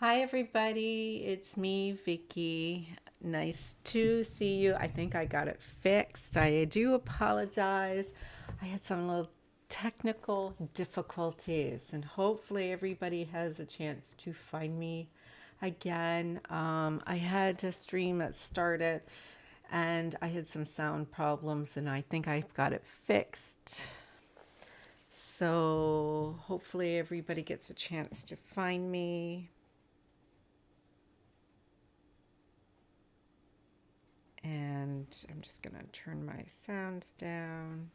Hi, everybody. It's me, Vicky. Nice to see you. I think I got it fixed. I do apologize. I had some little technical difficulties, and hopefully, everybody has a chance to find me again. I had a stream that started, and I had some sound problems, and I think I've got it fixed. So, hopefully, everybody gets a chance to find me. And I'm just going to turn my sounds down.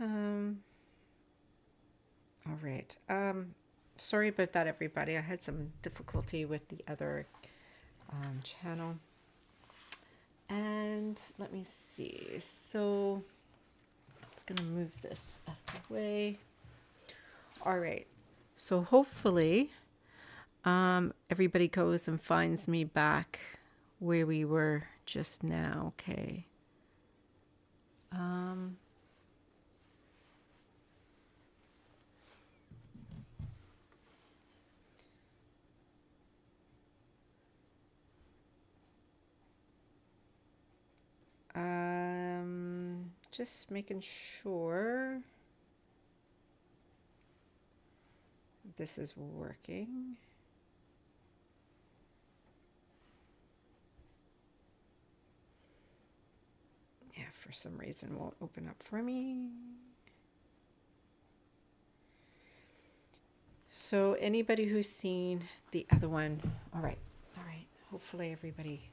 Um, all right. Sorry about that, everybody. I had some difficulty with the other channel. And let me see. So it's going to move this out of the way. All right. So hopefully everybody goes and finds me back where we were just now. Okay. Just making sure this is working. Yeah, for some reason won't open up for me. So anybody who's seen the other one, all right. Hopefully everybody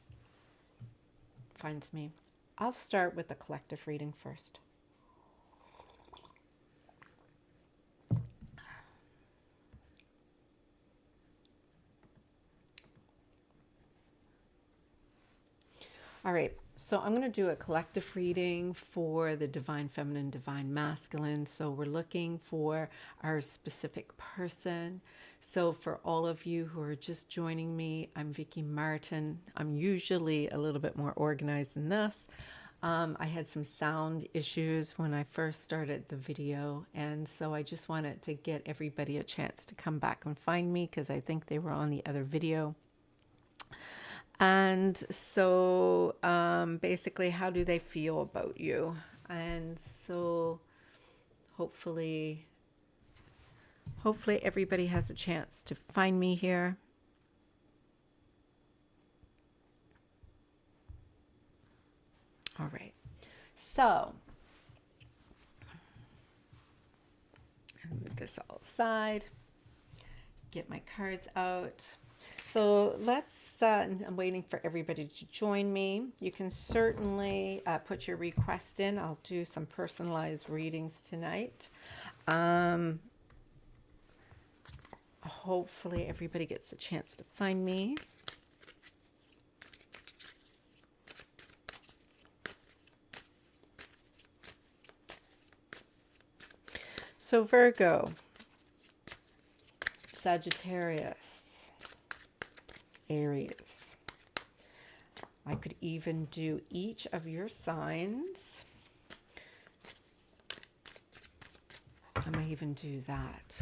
finds me. I'll start with the collective reading first. All right, so I'm going to do a collective reading for the Divine Feminine, Divine Masculine. So we're looking for our specific person. So for all of you who are just joining me, I'm Vicky Martin. I'm usually a little bit more organized than this. I had some sound issues when I first started the video, and so I just wanted to get everybody a chance to come back and find me because I think they were on the other video. And so basically, how do they feel about you? And so hopefully everybody has a chance to find me here. All right. So I'll move this all aside. Get my cards out. So let's, I'm waiting for everybody to join me. You can certainly put your request in. I'll do some personalized readings tonight. Hopefully everybody gets a chance to find me. So Virgo, Sagittarius, Aries. I could even do each of your signs. I might even do that.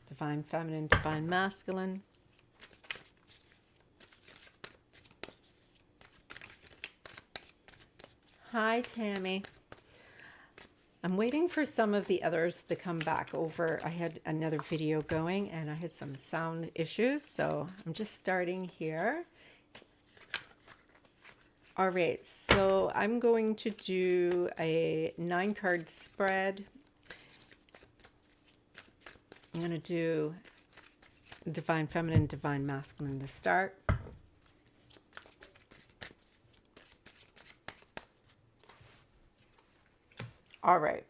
Divine Feminine, Divine Masculine. Hi, Tammy. I'm waiting for some of the others to come back over. I had another video going and I had some sound issues, so I'm just starting here. All right, so I'm going to do a 9-card spread. I'm going to do Divine Feminine, Divine Masculine to start. All right.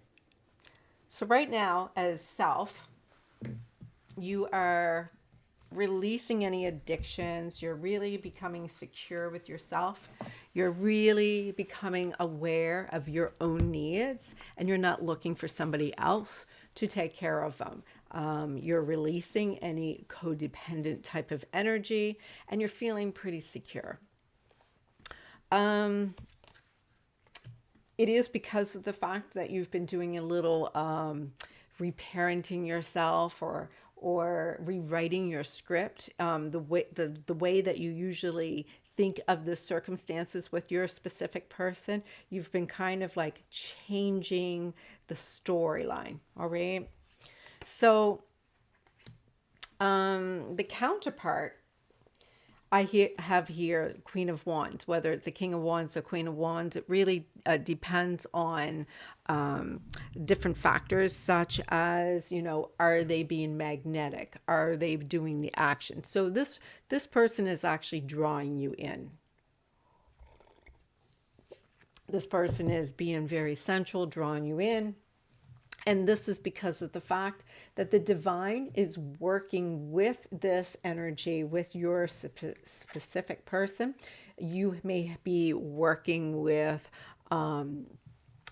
So right now, as self, you are releasing any addictions. You're really becoming secure with yourself. You're really becoming aware of your own needs, and you're not looking for somebody else to take care of them. You're releasing any codependent type of energy, and you're feeling pretty secure. it is because of the fact that you've been doing a little reparenting yourself, or rewriting your script, the way that you usually think of the circumstances with your specific person. You've been kind of like changing the storyline. All right. So the counterpart have here Queen of Wands. Whether it's a King of Wands or Queen of Wands, it really depends on different factors, such as, are they being magnetic? Are they doing the action? So this person is actually drawing you in. This person is being very central, drawing you in. And this is because of the fact that the divine is working with this energy, with your specific person. You may be working with the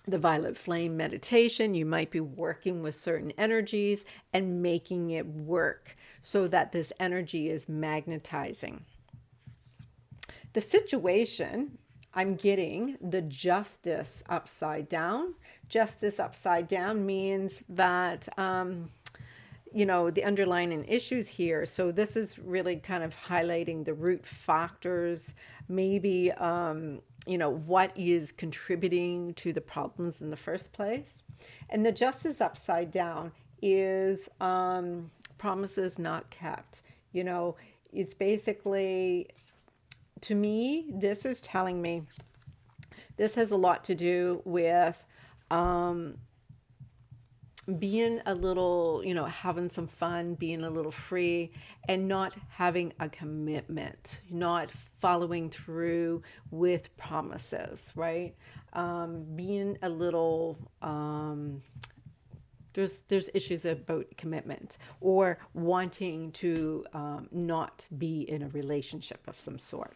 violet flame meditation. You might be working with certain energies and making it work so that this energy is magnetizing. The situation, I'm getting the Justice upside down. Justice upside down means that, the underlying issues here. So this is really kind of highlighting the root factors, maybe, what is contributing to the problems in the first place. And the Justice upside down is promises not kept. It's basically, to me, this is telling me this has a lot to do with being a little, having some fun, being a little free, and not having a commitment, not following through with promises, right? Being a little, there's issues about commitment, or wanting to not be in a relationship of some sort.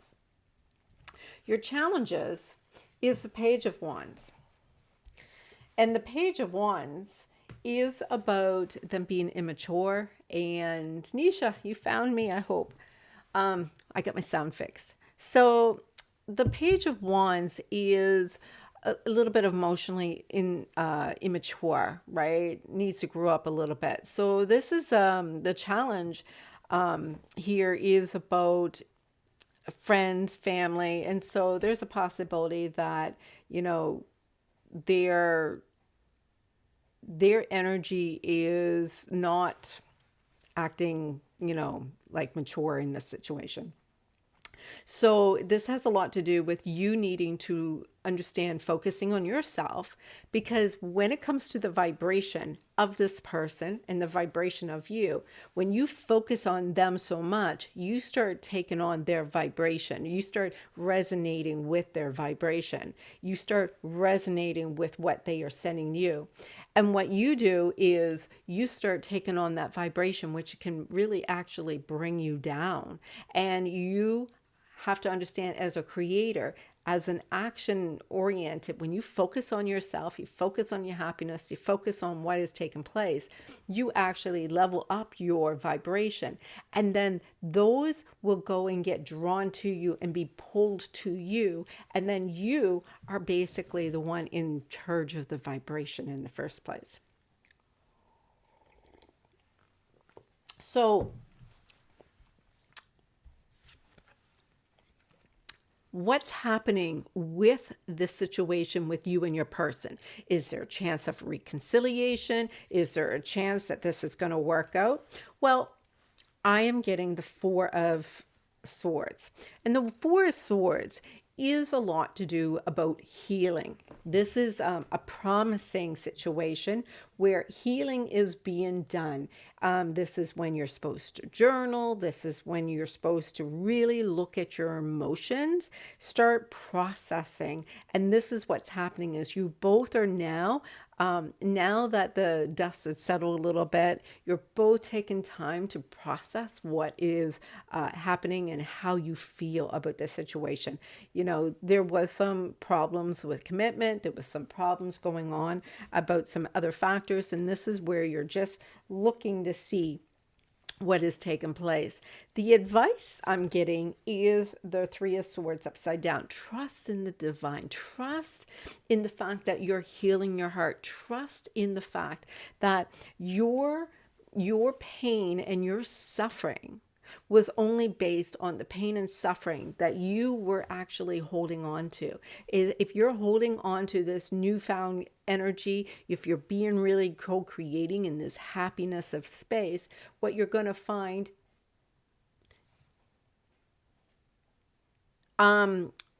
Your challenges is the Page of Wands. And the Page of Wands is about them being immature. And Nisha, you found me, I hope. I got my sound fixed. So the Page of Wands is a little bit emotionally immature, right? Needs to grow up a little bit. So this is the challenge here is about friends, family. And so there's a possibility that, their energy is not acting, like mature in this situation. So this has a lot to do with you needing to understand focusing on yourself, because when it comes to the vibration of this person and the vibration of you, when you focus on them so much, you start taking on their vibration. You start resonating with their vibration. You start resonating with what they are sending you. And what you do is you start taking on that vibration, which can really actually bring you down. And you have to understand, as a creator, as an action oriented, when you focus on yourself, you focus on your happiness, you focus on what is taking place, you actually level up your vibration. And then those will go and get drawn to you and be pulled to you. And then you are basically the one in charge of the vibration in the first place. So what's happening with this situation with you and your person? Is there a chance of reconciliation? Is there a chance that this is going to work out? Well, I am getting the Four of Swords. And the Four of Swords is a lot to do about healing. This is a promising situation where healing is being done. This is when you're supposed to journal. This is when you're supposed to really look at your emotions, start processing. And this is what's happening is you both are now that the dust has settled a little bit, you're both taking time to process what is happening and how you feel about this situation. There was some problems with commitment. There was some problems going on about some other factors. And this is where you're just looking to see what has taken place. The advice I'm getting is the Three of Swords upside down. Trust in the divine. Trust in the fact that you're healing your heart. Trust in the fact that your pain and your suffering was only based on the pain and suffering that you were actually holding on to. If you're holding on to this newfound energy, if you're being really co-creating in this happiness of space, what you're going to find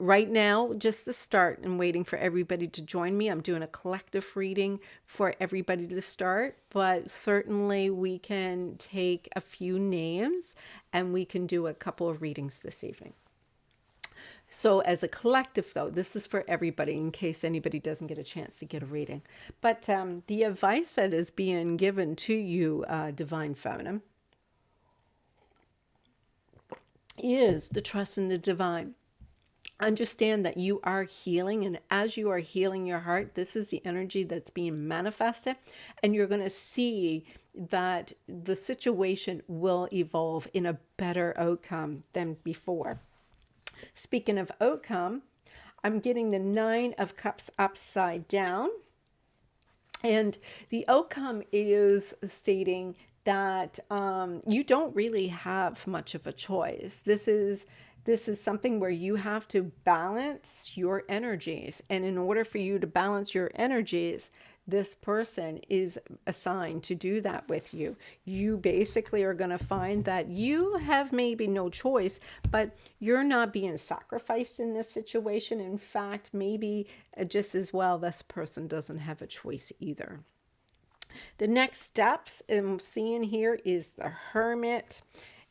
right now, just to start and waiting for everybody to join me, I'm doing a collective reading for everybody to start, but certainly we can take a few names and we can do a couple of readings this evening. So as a collective, though, this is for everybody in case anybody doesn't get a chance to get a reading. But the advice that is being given to you, Divine Feminine, is the trust in the divine. Understand that you are healing, and as you are healing your heart, this is the energy that's being manifested, and you're going to see that the situation will evolve in a better outcome than before. Speaking of outcome, I'm getting the Nine of Cups upside down, and the outcome is stating that you don't really have much of a choice. This is something where you have to balance your energies. And in order for you to balance your energies, this person is assigned to do that with you. You basically are going to find that you have maybe no choice, but you're not being sacrificed in this situation. In fact, maybe just as well, this person doesn't have a choice either. The next steps I'm seeing here is the Hermit.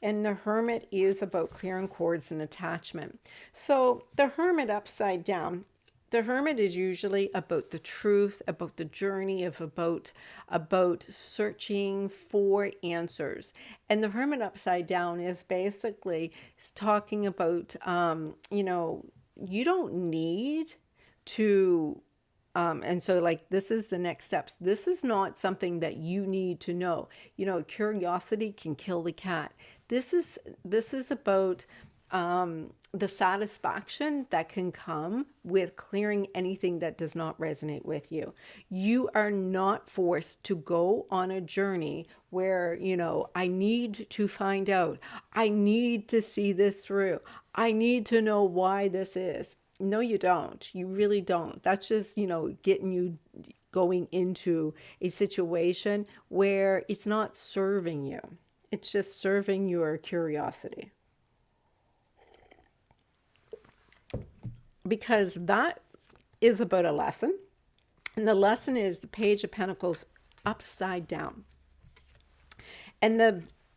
And the Hermit is about clearing cords and attachment. So the Hermit upside down, the Hermit is usually about the truth, about the journey of about searching for answers. And the Hermit upside down is basically talking about, you don't need to and so like this is the next steps. This is not something that you need to know. Curiosity can kill the cat. This is about the satisfaction that can come with clearing anything that does not resonate with you. You are not forced to go on a journey where, I need to find out. I need to see this through. I need to know why this is. No, you don't. You really don't. That's just, getting you going into a situation where it's not serving you. It's just serving your curiosity. Because that is about a lesson. And the lesson is the Page of Pentacles upside down. And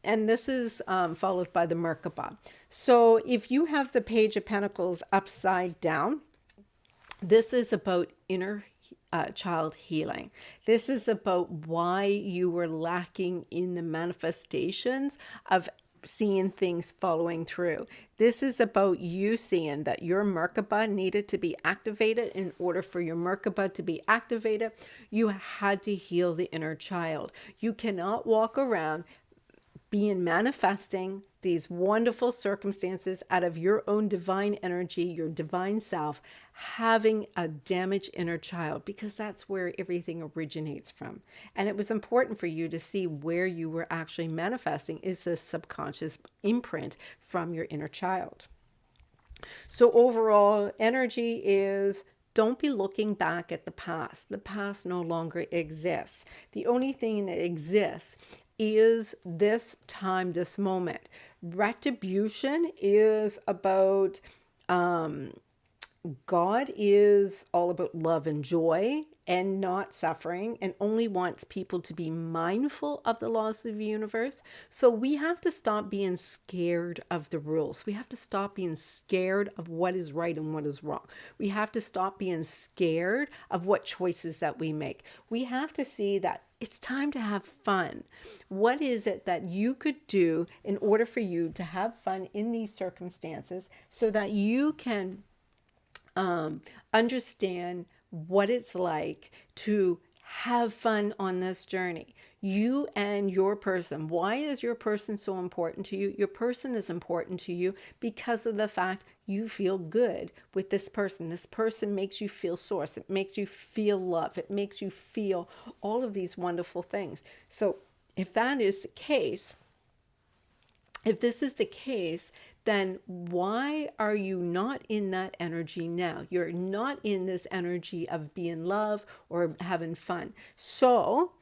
this is followed by the Merkaba. So if you have the Page of Pentacles upside down, this is about inner child healing. This is about why you were lacking in the manifestations of seeing things following through. This is about you seeing that your Merkaba needed to be activated. In order for your Merkaba to be activated, you had to heal the inner child. You cannot walk around being manifesting these wonderful circumstances out of your own divine energy, your divine self, having a damaged inner child, because that's where everything originates from. And it was important for you to see where you were actually manifesting is a subconscious imprint from your inner child. So overall energy is, don't be looking back at the past. The past no longer exists. The only thing that exists is this time, this moment. Retribution is about, God is all about love and joy and not suffering, and only wants people to be mindful of the laws of the universe. So we have to stop being scared of the rules. We have to stop being scared of what is right and what is wrong. We have to stop being scared of what choices that we make. We have to see that it's time to have fun. What is it that you could do in order for you to have fun in these circumstances so that you can understand what it's like to have fun on this journey? You and your person. Why is your person so important to you? Your person is important to you because of the fact you feel good with this person. This person makes you feel source. It makes you feel love. It makes you feel all of these wonderful things. So if that is the case, if this is the case, then why are you not in that energy now? You're not in this energy of being love or having fun. So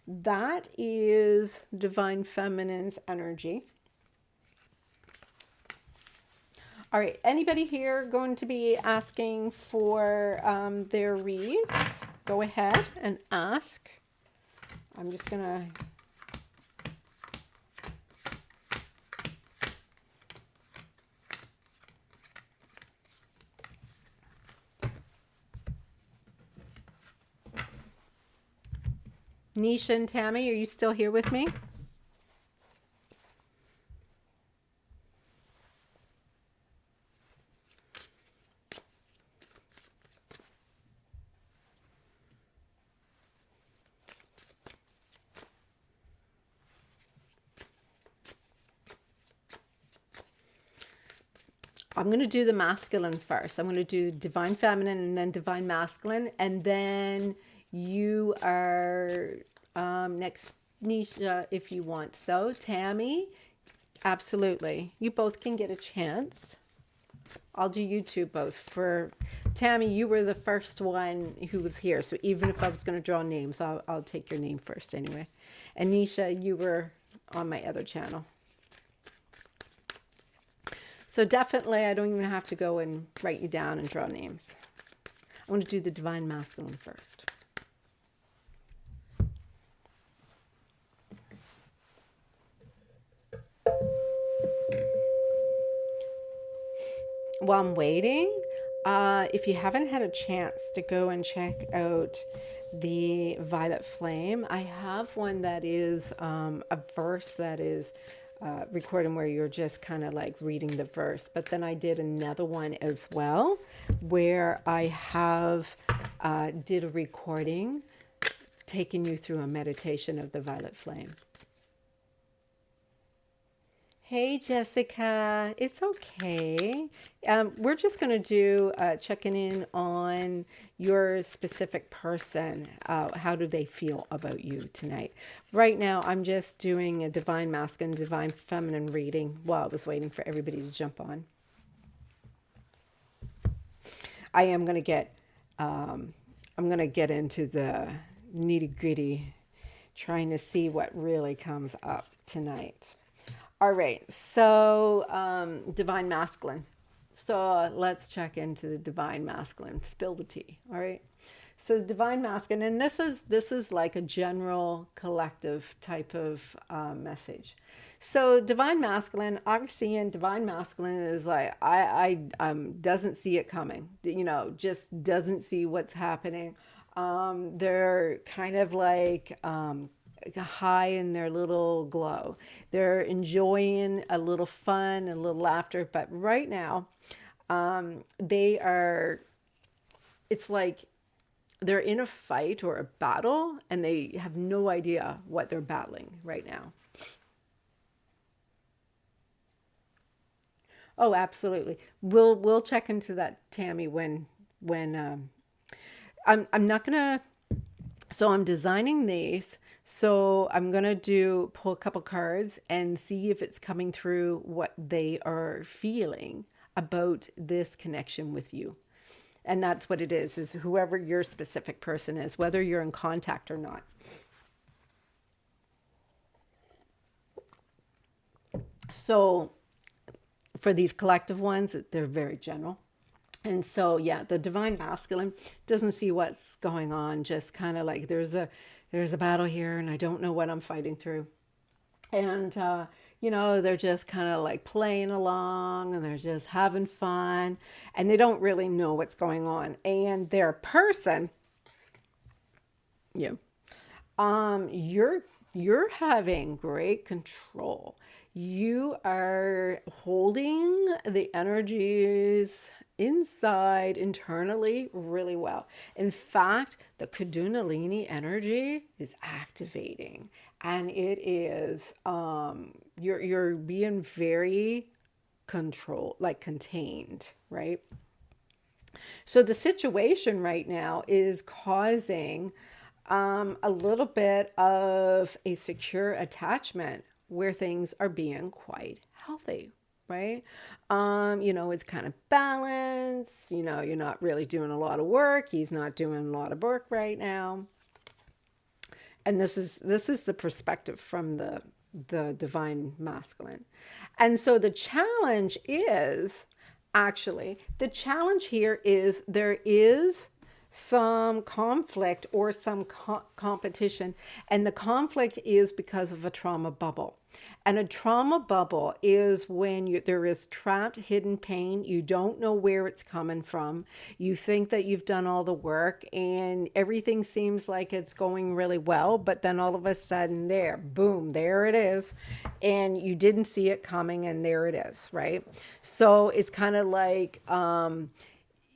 that is Divine Feminine's energy. All right, anybody here going to be asking for their reads? Go ahead and ask. I'm just going to... Nisha and Tammy, are you still here with me? I'm going to do the masculine first. I'm going to do Divine Feminine and then Divine Masculine. And then you are next, Nisha, if you want. So, Tammy, absolutely. You both can get a chance. I'll do you two both. For Tammy, you were the first one who was here. So even if I was going to draw names, I'll take your name first anyway. And Nisha, you were on my other channel. So definitely, I don't even have to go and write you down and draw names. I'm going to do the Divine Masculine first. While I'm waiting, if you haven't had a chance to go and check out the Violet Flame, I have one that is a verse that is recording where you're just kind of like reading the verse. But then I did another one as well where I have did a recording taking you through a meditation of the Violet Flame. Hey, Jessica, it's okay. We're just going to do checking in on your specific person. How do they feel about you tonight? Right now, I'm just doing a Divine Masculine, Divine Feminine reading while I was waiting for everybody to jump on. I am going to get, I'm going to get into the nitty gritty, trying to see what really comes up tonight. All right, so Divine Masculine. So let's check into the Divine Masculine. Spill the tea. All right. So Divine Masculine, and this is like a general collective type of message. So Divine Masculine, I'm seeing Divine Masculine is like I doesn't see it coming. You know, just doesn't see what's happening. They're kind of like high in their little glow. They're enjoying a little fun, a little laughter, but right now they are, it's like they're in a fight or a battle and they have no idea what they're battling right now. Oh, absolutely. We'll check into that, Tammy, when I'm not gonna, so I'm designing these. So I'm going to pull a couple cards and see if it's coming through what they are feeling about this connection with you. And that's what it is whoever your specific person is, whether you're in contact or not. So for these collective ones, they're very general. And so, yeah, the Divine Masculine doesn't see what's going on, just kind of like there's a battle here and I don't know what I'm fighting through. And, you know, they're just kind of like playing along and they're just having fun and they don't really know what's going on. And their person, you're having great control. You are holding the energies inside internally really well. In fact, the Kundalini energy is activating and it is you're being very controlled, like contained, right? So the situation right now is causing a little bit of a secure attachment where things are being quite healthy, right? It's kind of balanced. You're not really doing a lot of work. He's not doing a lot of work right now. And this is the perspective from the divine masculine. And so the challenge here is there is some conflict or some competition, and the conflict is because of a trauma bubble. And a trauma bubble is when there is trapped hidden pain. You don't know where it's coming from. You think that you've done all the work and everything seems like it's going really well, but then all of a sudden boom, there it is. And you didn't see it coming, and there it is, right? So it's kind of like,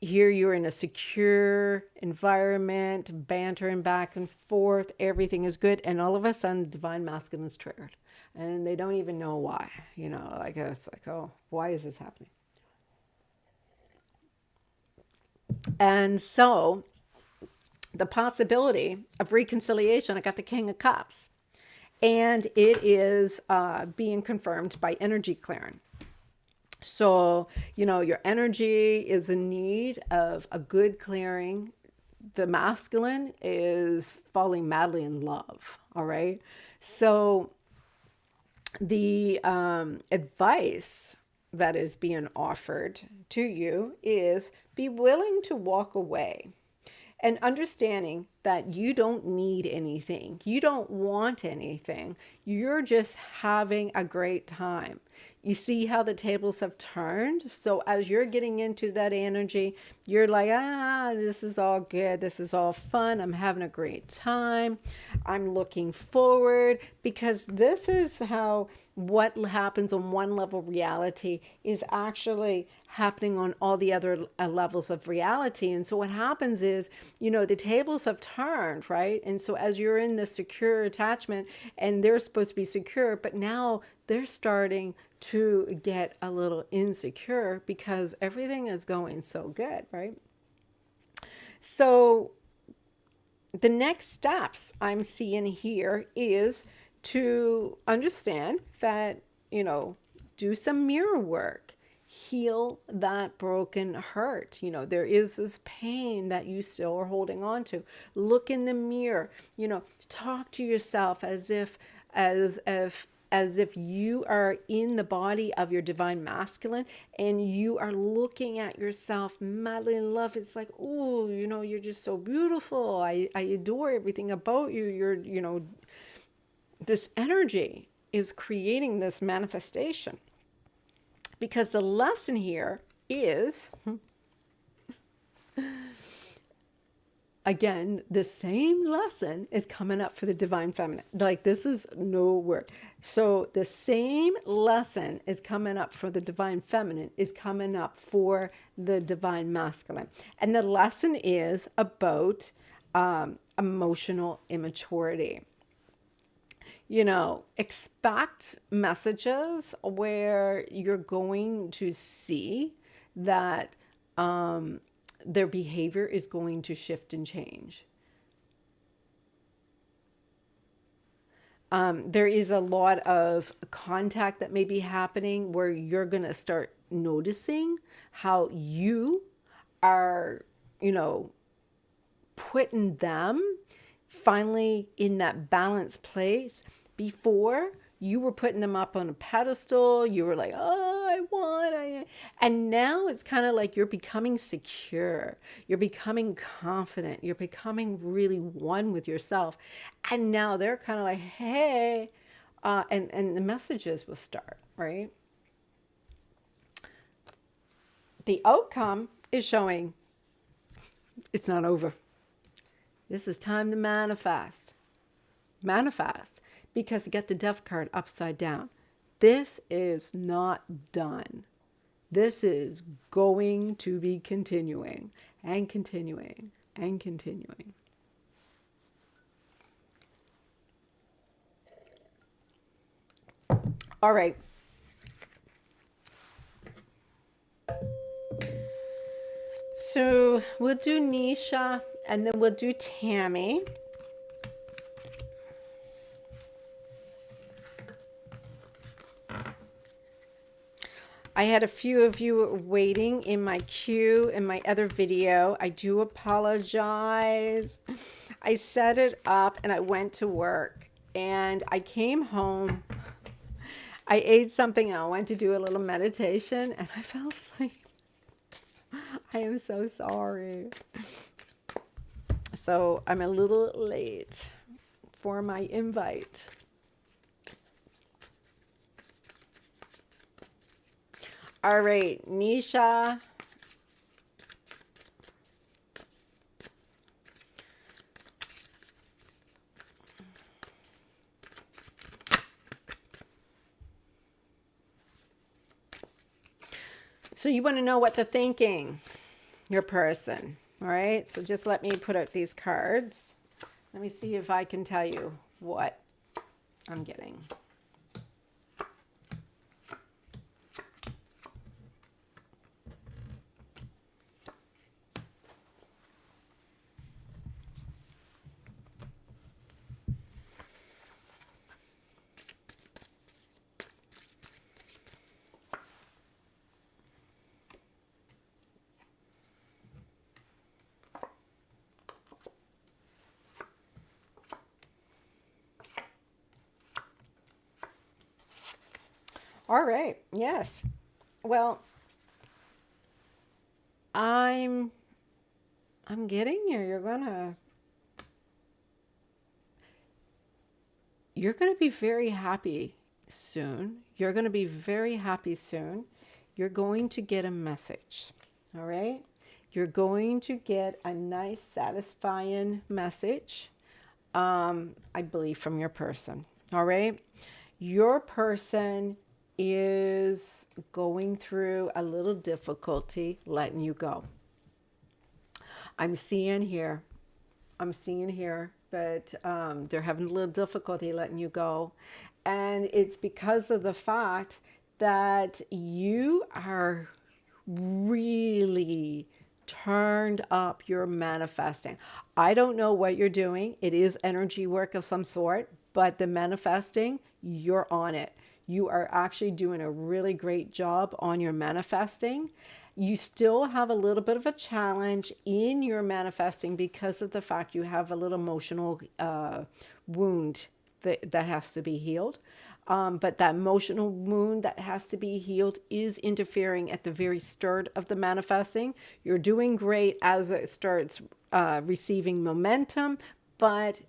here you're in a secure environment, bantering back and forth, everything is good, and all of a sudden the divine masculine is triggered. And they don't even know why, like it's like, oh, why is this happening? And so the possibility of reconciliation, I got the King of Cups, and it is being confirmed by energy clearing. So, your energy is in need of a good clearing. The masculine is falling madly in love. All right. So the advice that is being offered to you is be willing to walk away and understanding that you don't need anything. You don't want anything. You're just having a great time. You see how the tables have turned? So as you're getting into that energy, you're like, this is all good. This is all fun. I'm having a great time. I'm looking forward, because this is how what happens on one level reality is actually happening on all the other levels of reality. And so what happens is, the tables have turned, right? And so as you're in this secure attachment and they're supposed to be secure, but now they're starting to get a little insecure because everything is going so good, right? So the next steps I'm seeing here is to understand that, do some mirror work, heal that broken hurt. There is this pain that you still are holding on to. Look in the mirror, talk to yourself as if you are in the body of your divine masculine and you are looking at yourself madly in love. It's like, oh, you're just so beautiful. I adore everything about you. You're, this energy is creating this manifestation, because the lesson here is, again, the same lesson is coming up for the divine feminine. Like, this is no word. So the same lesson is coming up for the divine feminine is coming up for the divine masculine. And the lesson is about emotional immaturity. Expect messages where you're going to see that their behavior is going to shift and change. There is a lot of contact that may be happening where you're going to start noticing how you are, putting them finally in that balanced place. Before, you were putting them up on a pedestal. You were like, oh, and now it's kind of like you're becoming secure. You're becoming confident. You're becoming really one with yourself. And now they're kind of like, hey, and the messages will start, right? The outcome is showing it's not over. This is time to manifest. Manifest. Because you get the Death card upside down. This is not done. This is going to be continuing and continuing and continuing. All right. So we'll do Nisha and then we'll do Tammy. I had a few of you waiting in my queue in my other video. I do apologize. I set it up and I went to work and I came home. I ate something and I went to do a little meditation and I fell asleep. I am so sorry. So I'm a little late for my invite. All right, Nisha. So you want to know what they're thinking, your person. All right, so just let me put out these cards. Let me see if I can tell you what I'm getting. All right. Yes. Well, I'm getting you. You're going to be very happy soon. You're going to be very happy soon. You're going to get a message. All right? You're going to get a nice satisfying message. I believe from your person. All right? Your person is going through a little difficulty letting you go. I'm seeing here that they're having a little difficulty letting you go. And it's because of the fact that you are really turned up your manifesting. I don't know what you're doing. It is energy work of some sort, but the manifesting, you're on it. You are actually doing a really great job on your manifesting. You still have a little bit of a challenge in your manifesting because of the fact you have a little emotional wound that has to be healed. But that emotional wound that has to be healed is interfering at the very start of the manifesting. You're doing great as it starts receiving momentum, but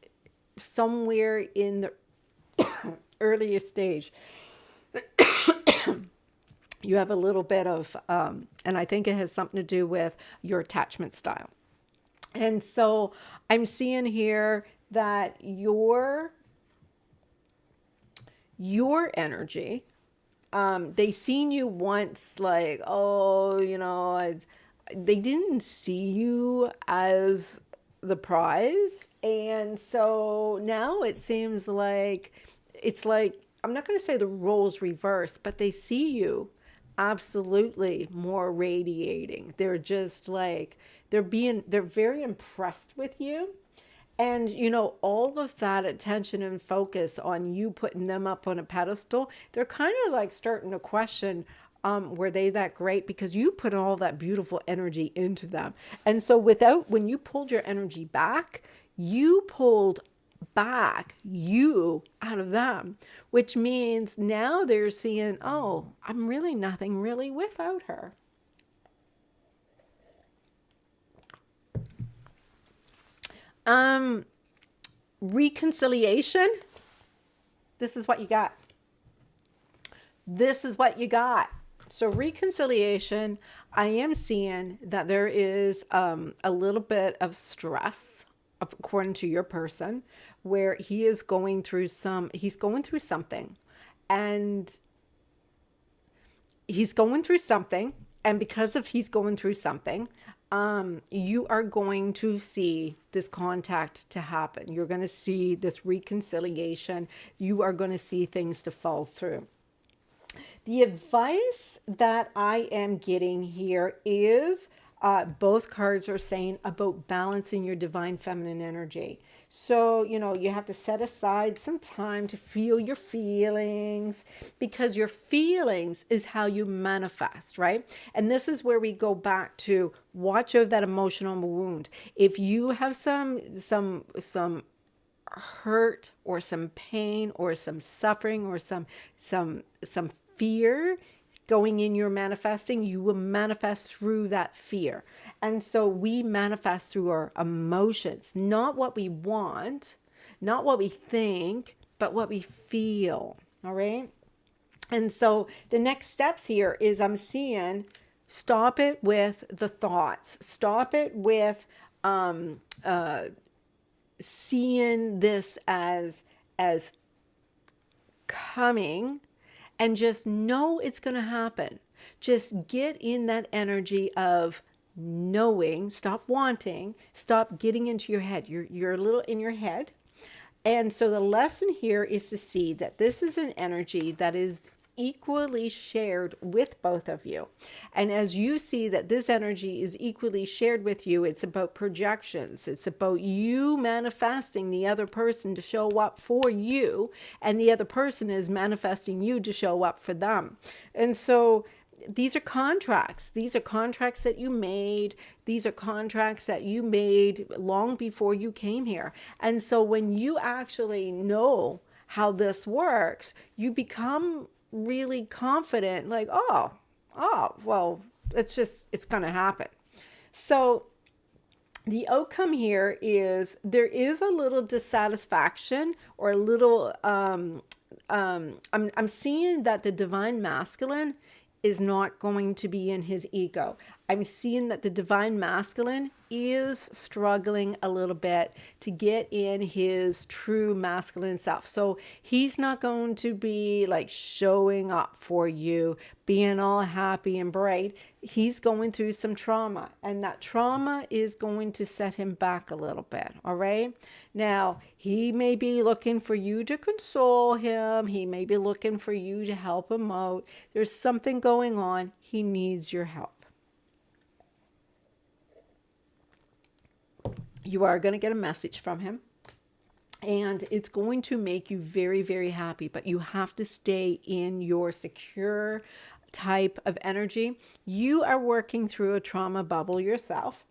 somewhere in the earlier stage, you have a little bit of, and I think it has something to do with your attachment style. And so I'm seeing here that your energy, they seen you once like, oh, they didn't see you as the prize. And so now it seems like, I'm not going to say the roles reverse, but they see you absolutely more radiating. They're just like, they're very impressed with you. And, all of that attention and focus on you putting them up on a pedestal, they're kind of like starting to question, were they that great? Because you put all that beautiful energy into them. And so when you pulled your energy back, you pulled back you out of them, which means now they're seeing, oh, I'm really nothing really without her. Reconciliation. This is what you got. So reconciliation, I am seeing that there is a little bit of stress according to your person, where he's going through something, and he's going through something, and because of he's going through something, you are going to see this contact to happen. You're going to see this reconciliation. You are going to see things to fall through. The advice that I am getting here is both cards are saying about balancing your divine feminine energy. So, you have to set aside some time to feel your feelings, because your feelings is how you manifest, right? And this is where we go back to watch over that emotional wound. If you have some hurt or some pain or some suffering or some fear going in your manifesting, you will manifest through that fear. And so we manifest through our emotions, not what we want, not what we think, but what we feel. All right. And so the next steps here is I'm seeing stop it with the thoughts, stop it with seeing this as coming, and just know it's going to happen. Just get in that energy of knowing, stop wanting, stop getting into your head. You're a little in your head. And so the lesson here is to see that this is an energy that is equally shared with both of you. And as you see that this energy is equally shared with you, it's about projections. It's about you manifesting the other person to show up for you, and the other person is manifesting you to show up for them. And so these are contracts. These are contracts that you made. These are contracts that you made long before you came here. And so when you actually know how this works, you become really confident, like, oh, well, it's going to happen. So the outcome here is there is a little dissatisfaction or a little, I'm seeing that the divine masculine is not going to be in his ego. I'm seeing that the divine masculine is struggling a little bit to get in his true masculine self. So he's not going to be like showing up for you, being all happy and bright. He's going through some trauma, and that trauma is going to set him back a little bit. All right. Now, he may be looking for you to console him. He may be looking for you to help him out. There's something going on. He needs your help. You are going to get a message from him, and it's going to make you very, very happy, but you have to stay in your secure type of energy. You are working through a trauma bubble yourself.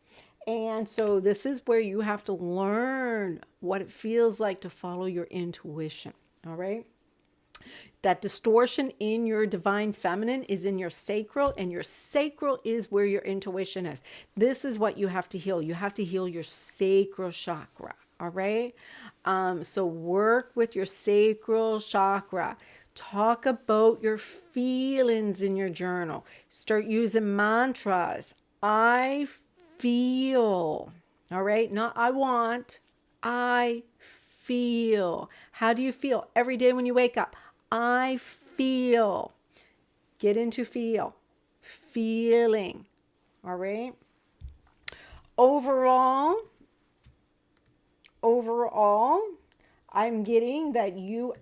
And so this is where you have to learn what it feels like to follow your intuition. All right. That distortion in your divine feminine is in your sacral, and your sacral is where your intuition is. This is what you have to heal. You have to heal your sacral chakra. All right. So work with your sacral chakra. Talk about your feelings in your journal. Start using mantras. I feel. All right. Not I want. I feel. How do you feel every day when you wake up? I feel. Get into feel. Feeling. All right. Overall, I'm getting that you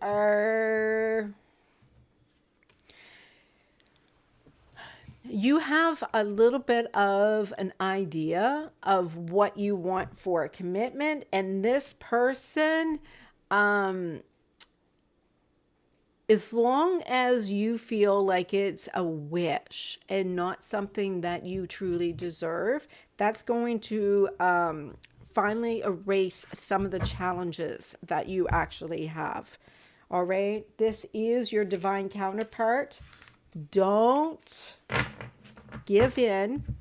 have a little bit of an idea of what you want for a commitment, and this person, as long as you feel like it's a wish and not something that you truly deserve, that's going to finally erase some of the challenges that you actually have. All right. This is your divine counterpart. Don't give in.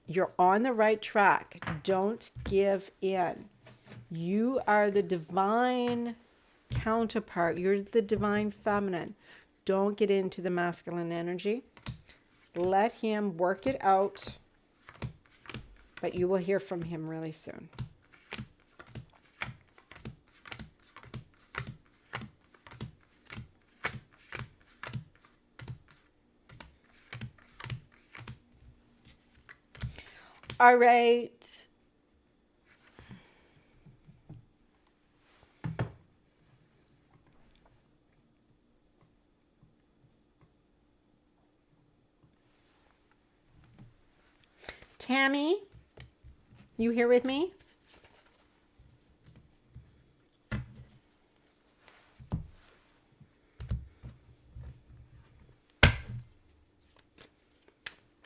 You're on the right track. Don't give in. You are the divine counterpart. You're the divine feminine. Don't get into the masculine energy. Let him work it out, but you will hear from him really soon. All right. Tammy, you here with me?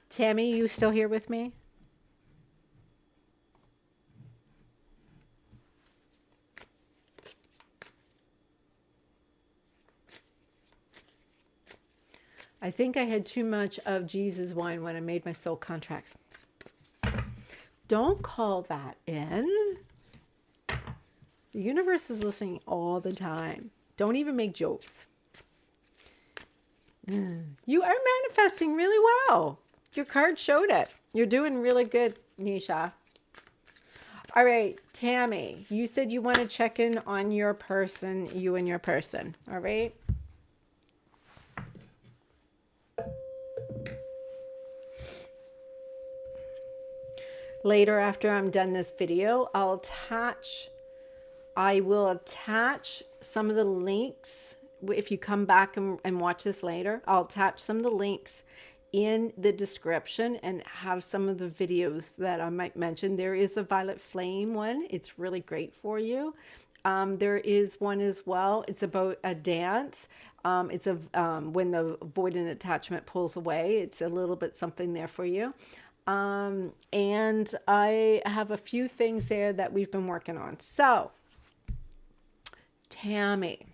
Tammy, you still here with me? I think I had too much of Jesus wine when I made my soul contracts. Don't call that in. The universe is listening all the time. Don't even make jokes. You are manifesting really well. Your card showed it. You're doing really good, Nisha. All right, Tammy, you said you want to check in on your person, you and your person. All right. Later, after I'm done this video, I will attach some of the links. If you come back and watch this later, I'll attach some of the links in the description and have some of the videos that I might mention. There is a Violet Flame one. It's really great for you. There is one as well. It's about a dance. It's when the avoidant attachment pulls away. It's a little bit something there for you. And I have a few things there that we've been working on. So, Tammy.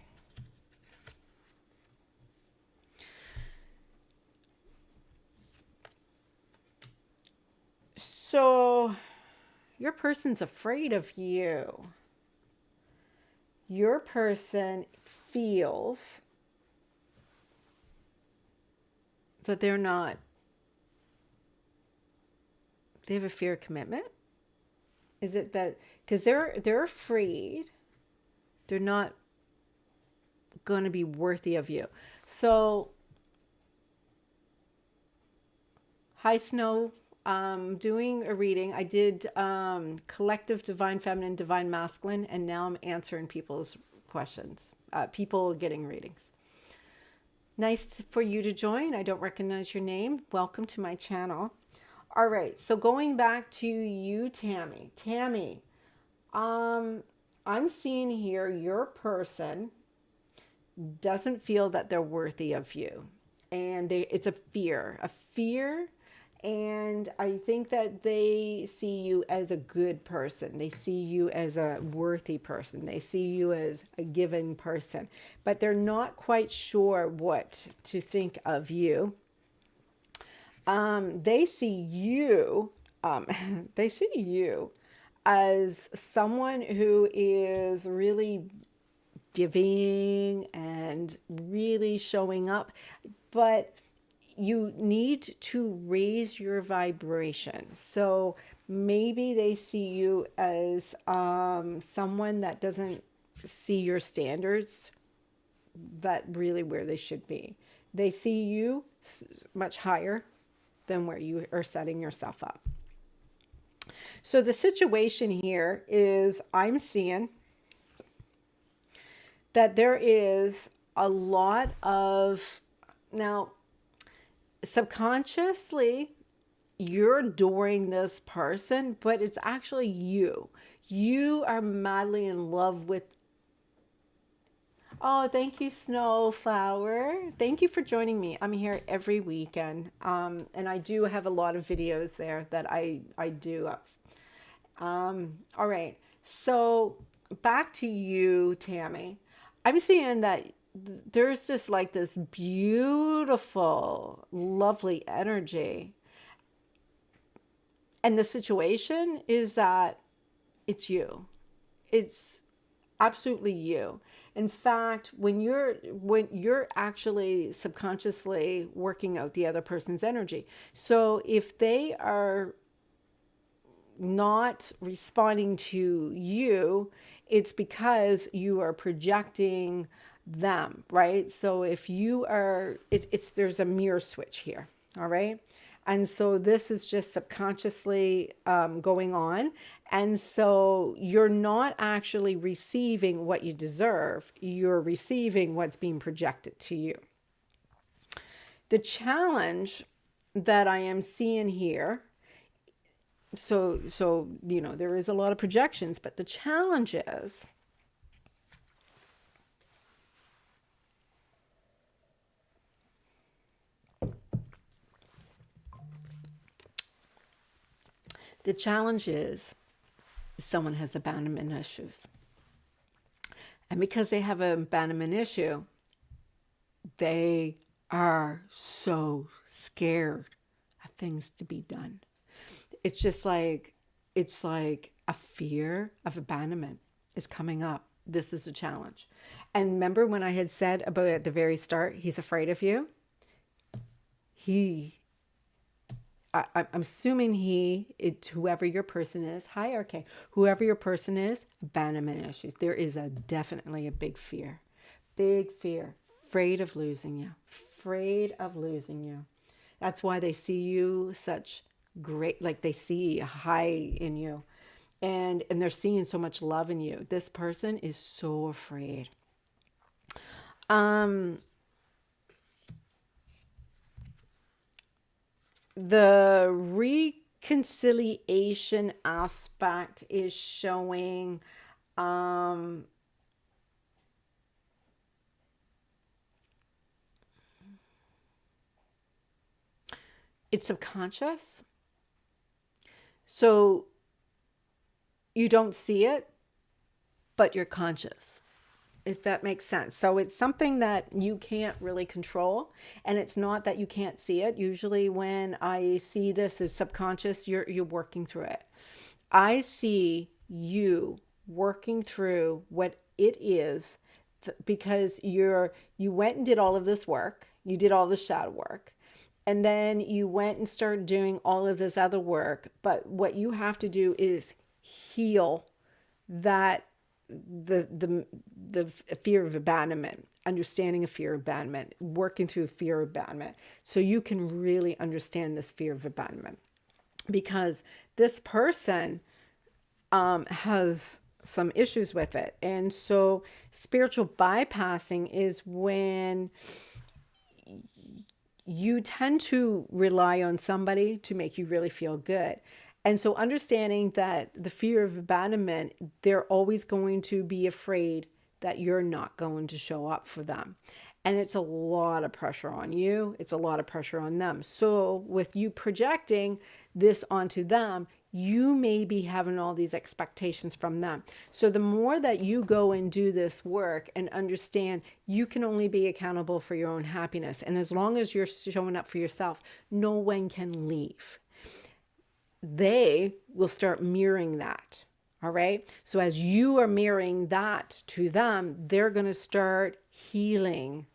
So, your person's afraid of you. Your person feels that they have a fear of commitment. Is it that because they're afraid they're not going to be worthy of you? So, hi Snow. Doing a reading. I did collective divine feminine, divine masculine, and now I'm answering people's questions. People getting readings. Nice for you to join. I don't recognize your name. Welcome to my channel. All right, so going back to you, Tammy. Tammy, I'm seeing here your person doesn't feel that they're worthy of you. And it's a fear. And I think that they see you as a good person. They see you as a worthy person. They see you as a given person. But they're not quite sure what to think of you. They see you as someone who is really giving and really showing up. But you need to raise your vibration. So maybe they see you as someone that doesn't see your standards that really where they should be. They see you much higher than where you are setting yourself up. So the situation here is I'm seeing that there is a lot of, now, subconsciously, you're adoring this person, but it's actually you. You are madly in love with. Oh, thank you, Snowflower. Thank you for joining me. I'm here every weekend, and I do have a lot of videos there that I do. All right, so back to you, Tammy. I'm seeing that there's just like this beautiful, lovely energy. And the situation is that it's you. It's absolutely you. In fact, when you're actually subconsciously working out the other person's energy. So if they are not responding to you, it's because you are projecting them, right? So if you are, there's a mirror switch here, all right? And so this is just subconsciously going on. And so you're not actually receiving what you deserve. You're receiving what's being projected to you. The challenge that I am seeing here, so there is a lot of projections, but the challenge is someone has abandonment issues. And because they have an abandonment issue, they are so scared of things to be done. It's just like, it's like a fear of abandonment is coming up. This is a challenge. And remember when I had said about at the very start, he's afraid of you? I'm assuming whoever your person is, hierarchy, whoever your person is, abandonment issues. There is definitely a big fear, afraid of losing you, That's why they see you such great, like they see high in you, and they're seeing so much love in you. This person is so afraid. The reconciliation aspect is showing it's subconscious. So you don't see it, but you're conscious, if that makes sense. So it's something that you can't really control, and it's not that you can't see it. Usually when I see this as subconscious, you're working through it. I see you working through what it is because you went and did all of this work. You did all the shadow work. And then you went and started doing all of this other work. But what you have to do is heal that the fear of abandonment, understanding a fear of abandonment, working through fear of abandonment, so you can really understand this fear of abandonment. Because this person has some issues with it. And so spiritual bypassing is when you tend to rely on somebody to make you really feel good. And so understanding that the fear of abandonment, they're always going to be afraid that you're not going to show up for them. And it's a lot of pressure on you. It's a lot of pressure on them. So with you projecting this onto them, you may be having all these expectations from them. So the more that you go and do this work and understand you can only be accountable for your own happiness. And as long as you're showing up for yourself, no one can leave. They will start mirroring that. All right. So as you are mirroring that to them, they're going to start healing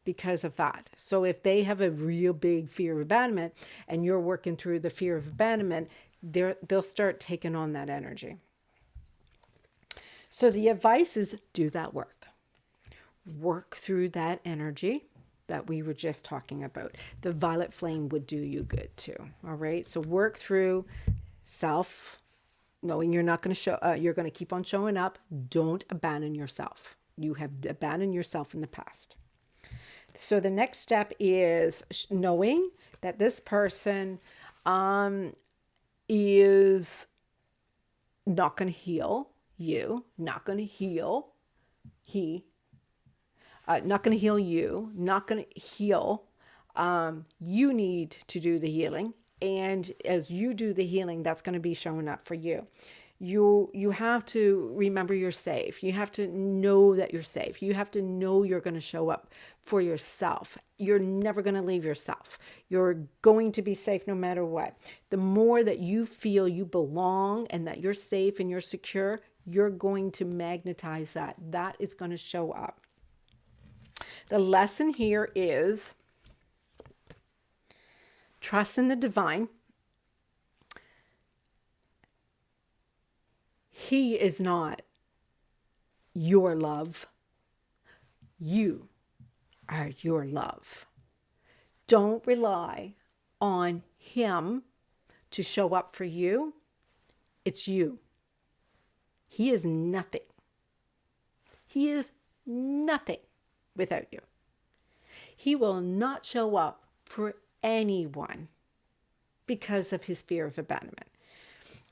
because of that. So if they have a real big fear of abandonment and you're working through the fear of abandonment, they'll start taking on that energy. So the advice is do that work. Work through that energy that we were just talking about. The violet flame would do you good too. All right. So work through self, knowing you're not going to show, you're going to keep on showing up. Don't abandon yourself. You have abandoned yourself in the past. So the next step is knowing that this person is not going to heal you, not going to heal not going to heal you, not going to heal. You need to do the healing. And as you do the healing, that's going to be showing up for you. You have to remember you're safe. You have to know that you're safe. You have to know you're going to show up for yourself. You're never going to leave yourself. You're going to be safe no matter what. The more that you feel you belong and that you're safe and you're secure, you're going to magnetize that. That is going to show up. The lesson here is trust in the divine. He is not your love. You are your love. Don't rely on him to show up for you, it's you. He is nothing. He is nothing without you. He will not show up for anyone because of his fear of abandonment.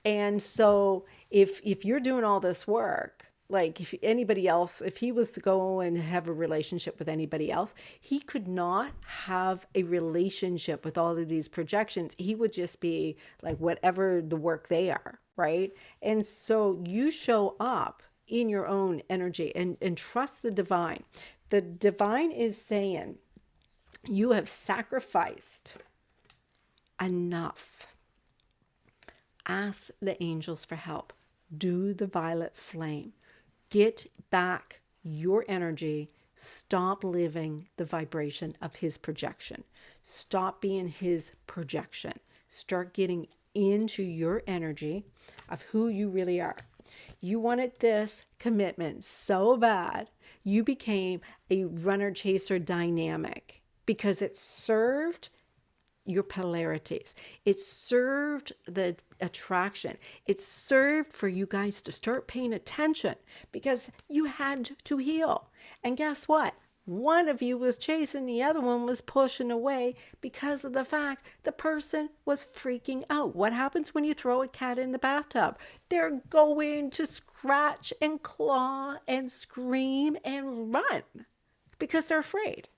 And so if you're doing all this work, like if anybody else, if he was to go and have a relationship with anybody else, he could not have a relationship with all of these projections. He would just be like whatever the work they are, right? And so you show up in your own energy and trust the divine. The divine is saying you have sacrificed enough. Ask the angels for help. Do the violet flame. Get back your energy. Stop living the vibration of his projection. Stop being his projection. Start getting into your energy of who you really are. You wanted this commitment so bad, you became a runner-chaser dynamic because it served your polarities. It served the attraction. It served for you guys to start paying attention because you had to heal. And guess what? One of you was chasing, the other one was pushing away because of the fact the person was freaking out. What happens when you throw a cat in the bathtub? They're going to scratch and claw and scream and run because they're afraid.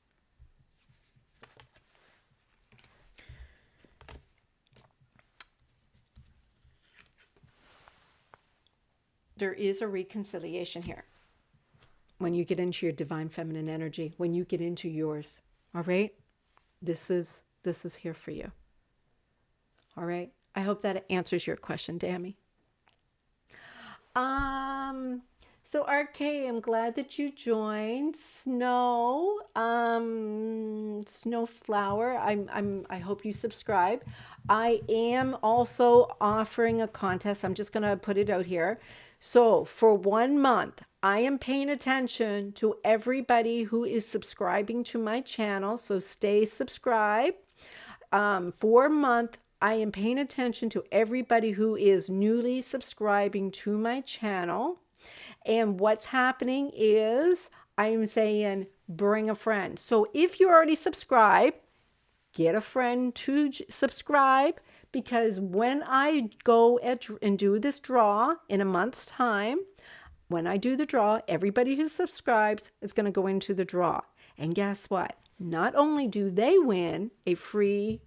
There is a reconciliation here when you get into your divine feminine energy, when you get into yours. All right? This is here for you. All right? I hope that answers your question, Dammy. So RK, I'm glad that you joined. Snow, Snowflower, I hope you subscribe. I am also offering a contest. I'm just going to put it out here. So for 1 month, I am paying attention to everybody who is subscribing to my channel. So stay subscribed. For a month, I am paying attention to everybody who is newly subscribing to my channel. And what's happening is I'm saying bring a friend. So if you already subscribed, get a friend to subscribe, because when I go and do this draw in a month's time, when I do the draw, everybody who subscribes is going to go into the draw. And guess what? Not only do they win a free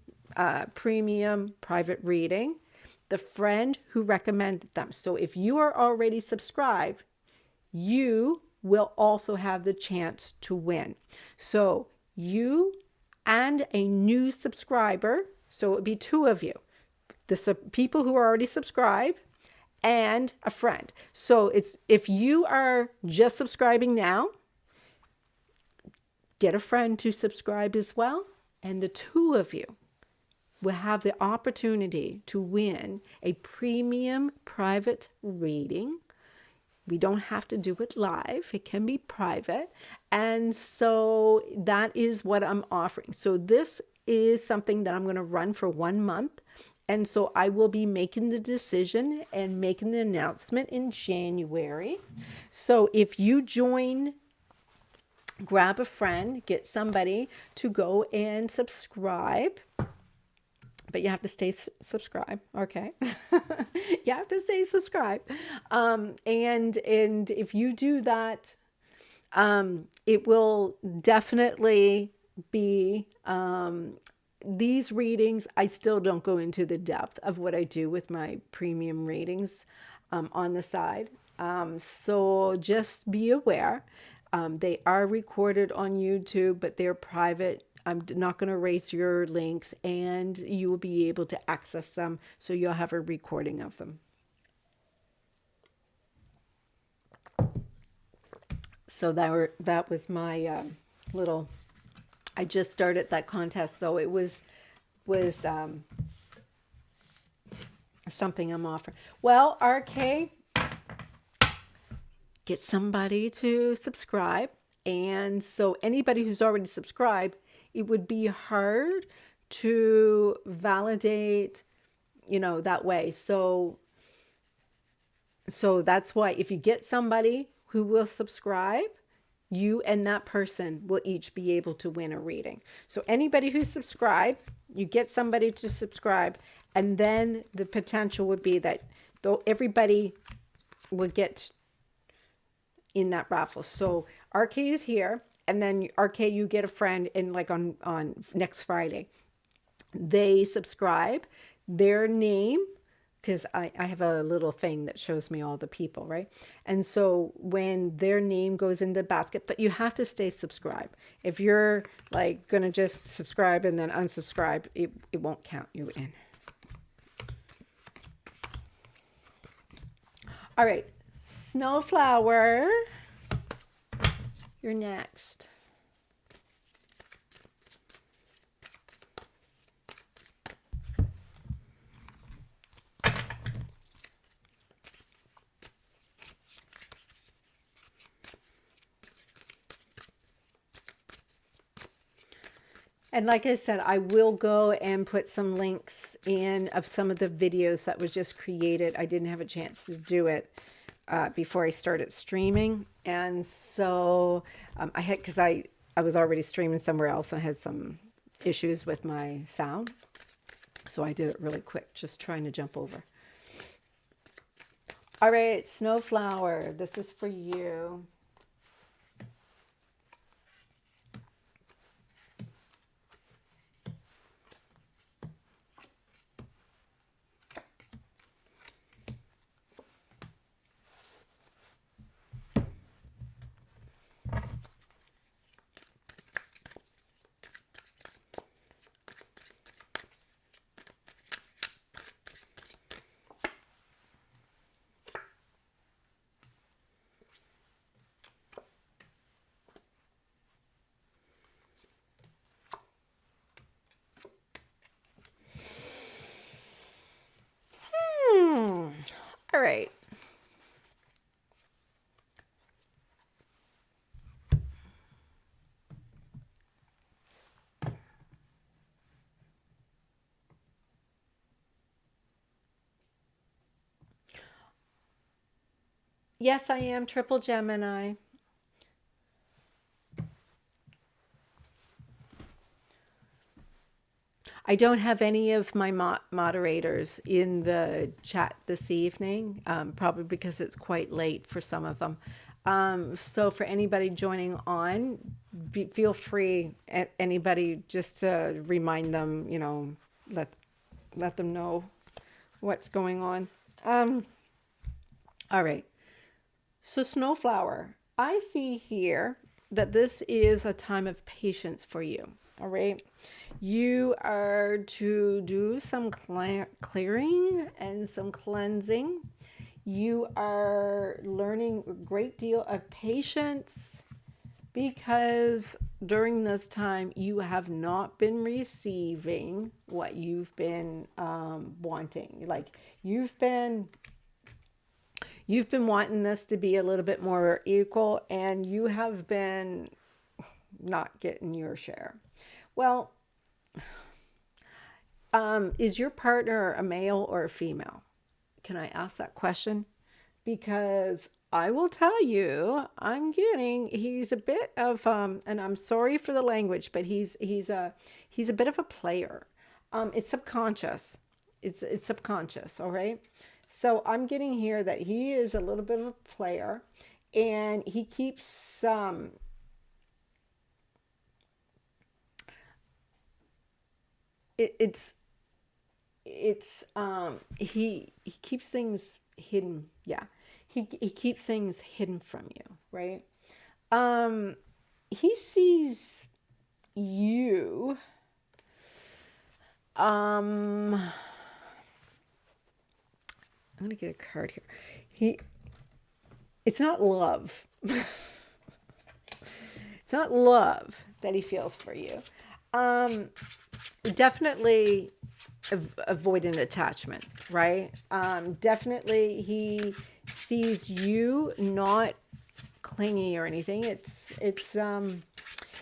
premium private reading, the friend who recommended them. So if you are already subscribed, you will also have the chance to win. So you and a new subscriber, so it would be 2 of you, the people who are already subscribed and a friend. So it's, if you are just subscribing now, get a friend to subscribe as well, and the 2 of you will have the opportunity to win a premium private reading. We don't have to do it live. It can be private. And so that is what I'm offering. So this is something that I'm going to run for 1 month. And so I will be making the decision and making the announcement in January. So if you join, grab a friend, get somebody to go and subscribe. But you have to stay subscribed, okay? You have to stay subscribed. And if you do that, it will definitely be, these readings, I still don't go into the depth of what I do with my premium readings on the side. So just be aware. They are recorded on YouTube, but they're private. I'm not going to erase your links, and you will be able to access them, so you'll have a recording of them. So that was my little, I just started that contest, so it was something I'm offering. Well, RK, get somebody to subscribe. And so anybody who's already subscribed, it would be hard to validate, that way. So that's why if you get somebody who will subscribe, you and that person will each be able to win a reading. So anybody who subscribe, you get somebody to subscribe, and then the potential would be that though everybody will get in that raffle. So RK is here, and then RK, you get a friend, and like on next Friday, they subscribe, their name, because I have a little thing that shows me all the people, right? And so when their name goes in the basket, but you have to stay subscribed. If you're like going to just subscribe and then unsubscribe, it won't count you in. All right, Snowflower, you're next. And like I said, I will go and put some links in of some of the videos that was just created. I didn't have a chance to do it before I started streaming. And so I had, because I was already streaming somewhere else and I had some issues with my sound. So I did it really quick, just trying to jump over. All right, Snowflower, this is for you. All right. Yes, I am triple Gemini. I don't have any of my moderators in the chat this evening, probably because it's quite late for some of them. So for anybody joining on, feel free, anybody, just to remind them, let them know what's going on. All right. So Snowflower, I see here that this is a time of patience for you. All right. You are to do some clearing and some cleansing. You are learning a great deal of patience because during this time you have not been receiving what you've been wanting. Like you've been wanting this to be a little bit more equal, and you have been not getting your share. Well, is your partner a male or a female? Can I ask that question? Because I will tell you, he's a bit of, and I'm sorry for the language, but he's a bit of a player. It's subconscious. It's subconscious. All right. So I'm getting here that he is a little bit of a player, and he keeps, he keeps things hidden. Yeah. He keeps things hidden from you, right? He sees you, I'm going to get a card here. It's not love. It's not love that he feels for you. Definitely avoidant attachment, right? Definitely he sees you not clingy or anything.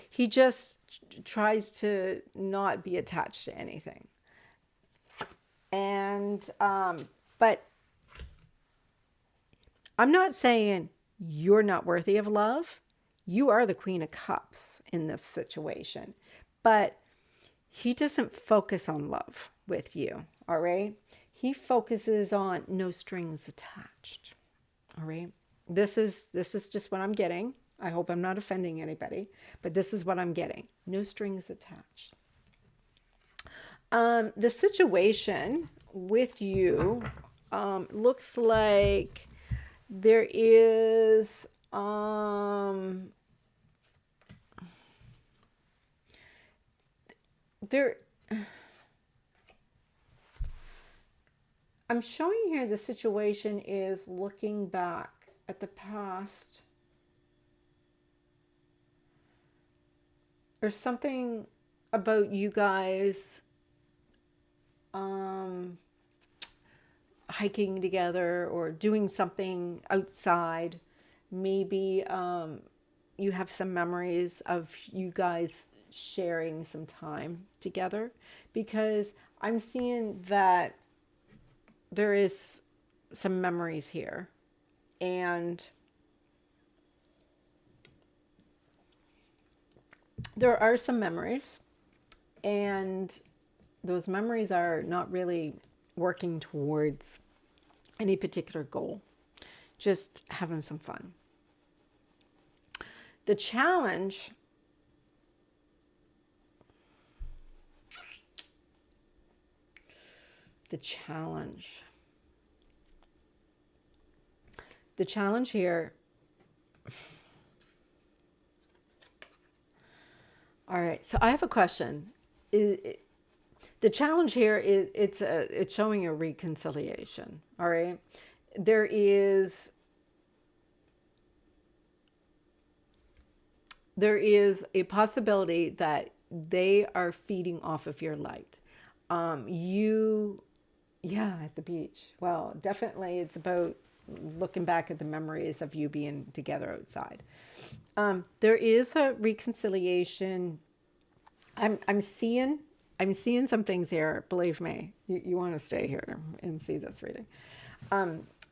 He just tries to not be attached to anything. And, but I'm not saying you're not worthy of love. You are the Queen of Cups in this situation. But he doesn't focus on love with you, all right? He focuses on no strings attached, all right? This is just what I'm getting. I hope I'm not offending anybody, but this is what I'm getting. No strings attached. The situation with you looks like there is there I'm showing here the situation is looking back at the past. There's something about you guys hiking together or doing something outside. Maybe you have some memories of you guys sharing some time together, because I'm seeing that there is some memories here, and there are some memories, and those memories are not really working towards any particular goal, just having some fun. The challenge here. All right, so I have a question. The challenge here is it's showing a reconciliation. All right, there is a possibility that they are feeding off of your light. Yeah, at the beach. Well, definitely it's about looking back at the memories of you being together outside. There is a reconciliation. I'm seeing some things here. Believe me, you want to stay here and see this reading.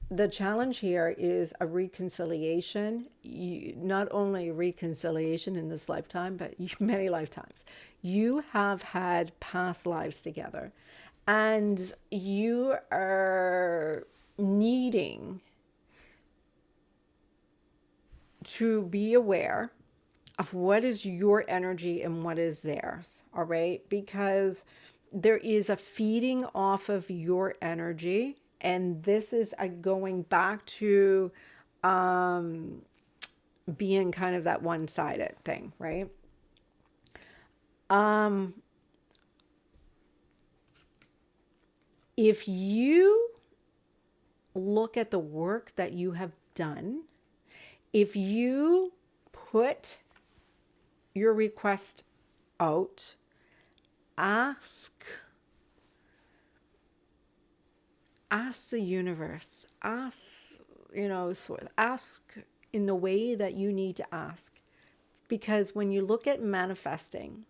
The challenge here is a reconciliation. Not only a reconciliation in this lifetime, but many lifetimes. You have had past lives together, and you are needing to be aware of what is your energy and what is theirs, all right? Because there is a feeding off of your energy, and this is a going back to being kind of that one-sided thing, right? If you look at the work that you have done, if you put your request out, ask the universe, ask in the way that you need to ask. Because when you look at manifesting,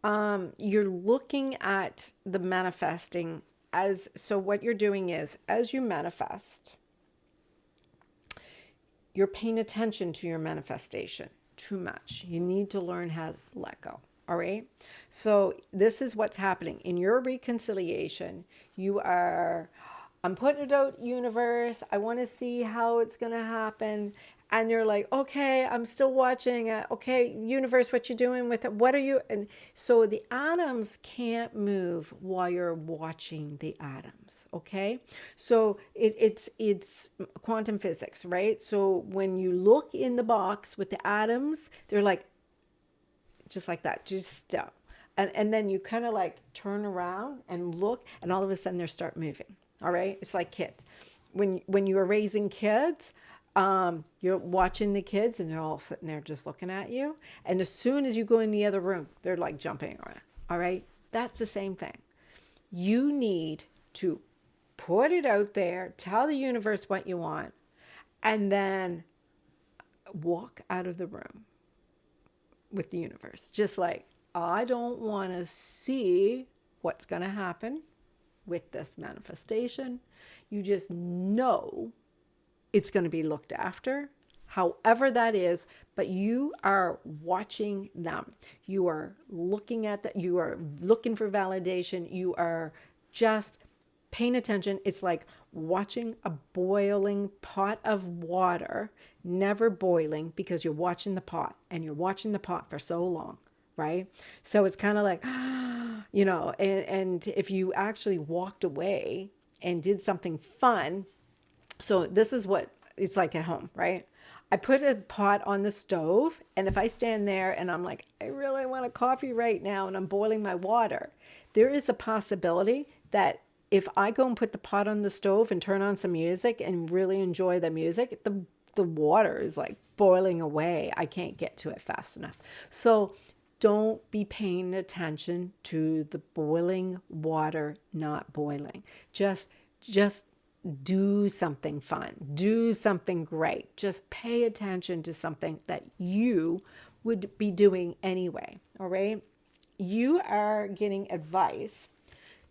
you're looking at the manifesting as, so what you're doing is, as you manifest, you're paying attention to your manifestation too much. You need to learn how to let go. All right. So this is what's happening in your reconciliation. I'm putting it out, universe. I want to see how it's going to happen. And you're like, okay, I'm still watching. Okay, universe, what you doing with it? What are you? And so the atoms can't move while you're watching the atoms. Okay, so it's quantum physics, right? So when you look in the box with the atoms, they're like, just like that, just stop. And then you kind of like turn around and look, and all of a sudden they start moving. All right, it's like kids. When you are raising kids, you're watching the kids and they're all sitting there just looking at you. And as soon as you go in the other room, they're like jumping around. All right, that's the same thing. You need to put it out there, tell the universe what you want, and then walk out of the room. with the universe. Just like, I don't want to see what's going to happen with this manifestation. You just know it's going to be looked after, however that is, but you are watching them. You are looking at that. You are looking for validation. You are just paying attention. It's like watching a boiling pot of water, never boiling, because you're watching the pot and you're watching the pot for so long, right? So it's kind of like, and if you actually walked away and did something fun. So this is what it's like at home, right? I put a pot on the stove, and if I stand there and I'm like, I really want a coffee right now, and I'm boiling my water, there is a possibility that if I go and put the pot on the stove and turn on some music and really enjoy the music, the water is like boiling away. I can't get to it fast enough. So don't be paying attention to the boiling water not boiling. Just do something fun, do something great. Just pay attention to something that you would be doing anyway. All right. You are getting advice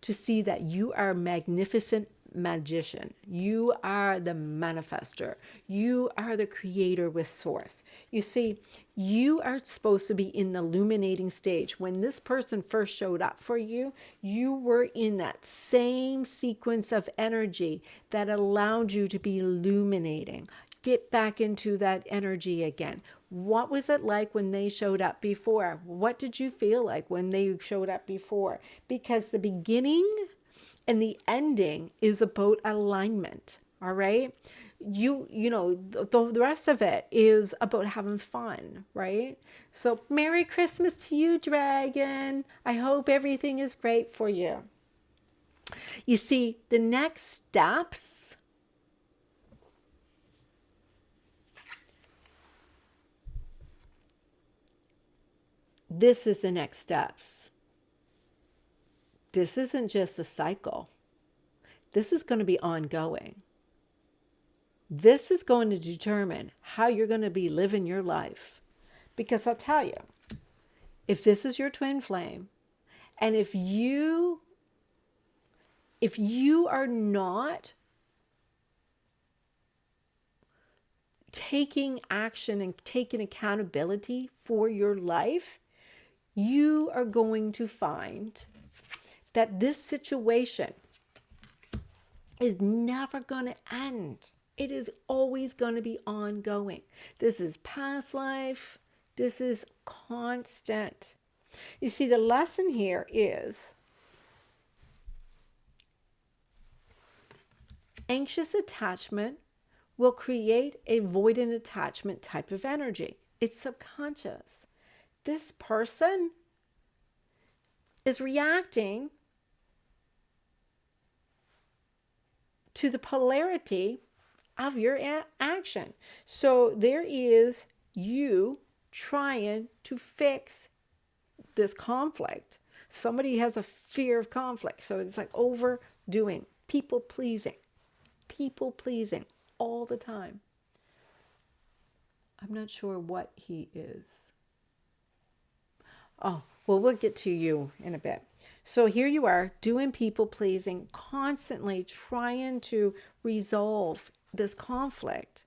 to see that you are a magnificent magician. You are the manifester. You are the creator with source. You see, you are supposed to be in the illuminating stage. When this person first showed up for you, you were in that same sequence of energy that allowed you to be illuminating. Get back into that energy again. What was it like when they showed up before? What did you feel like when they showed up before? Because the beginning and the ending is about alignment. All right. The rest of it is about having fun, right? So Merry Christmas to you, Dragon. I hope everything is great for you. You see, the next steps, this is the next steps. This isn't just a cycle. This is going to be ongoing. This is going to determine how you're going to be living your life. Because I'll tell you, if this is your twin flame, and if you are not taking action and taking accountability for your life, you are going to find that this situation is never going to end. It is always going to be ongoing. This is past life. This is constant. You see, the lesson here is anxious attachment will create a avoidant attachment type of energy. It's subconscious. This person is reacting to the polarity of your action. So there is you trying to fix this conflict. Somebody has a fear of conflict. So it's like overdoing, people pleasing all the time. I'm not sure what he is. Oh, well, we'll get to you in a bit. So here you are doing people pleasing, constantly trying to resolve this conflict.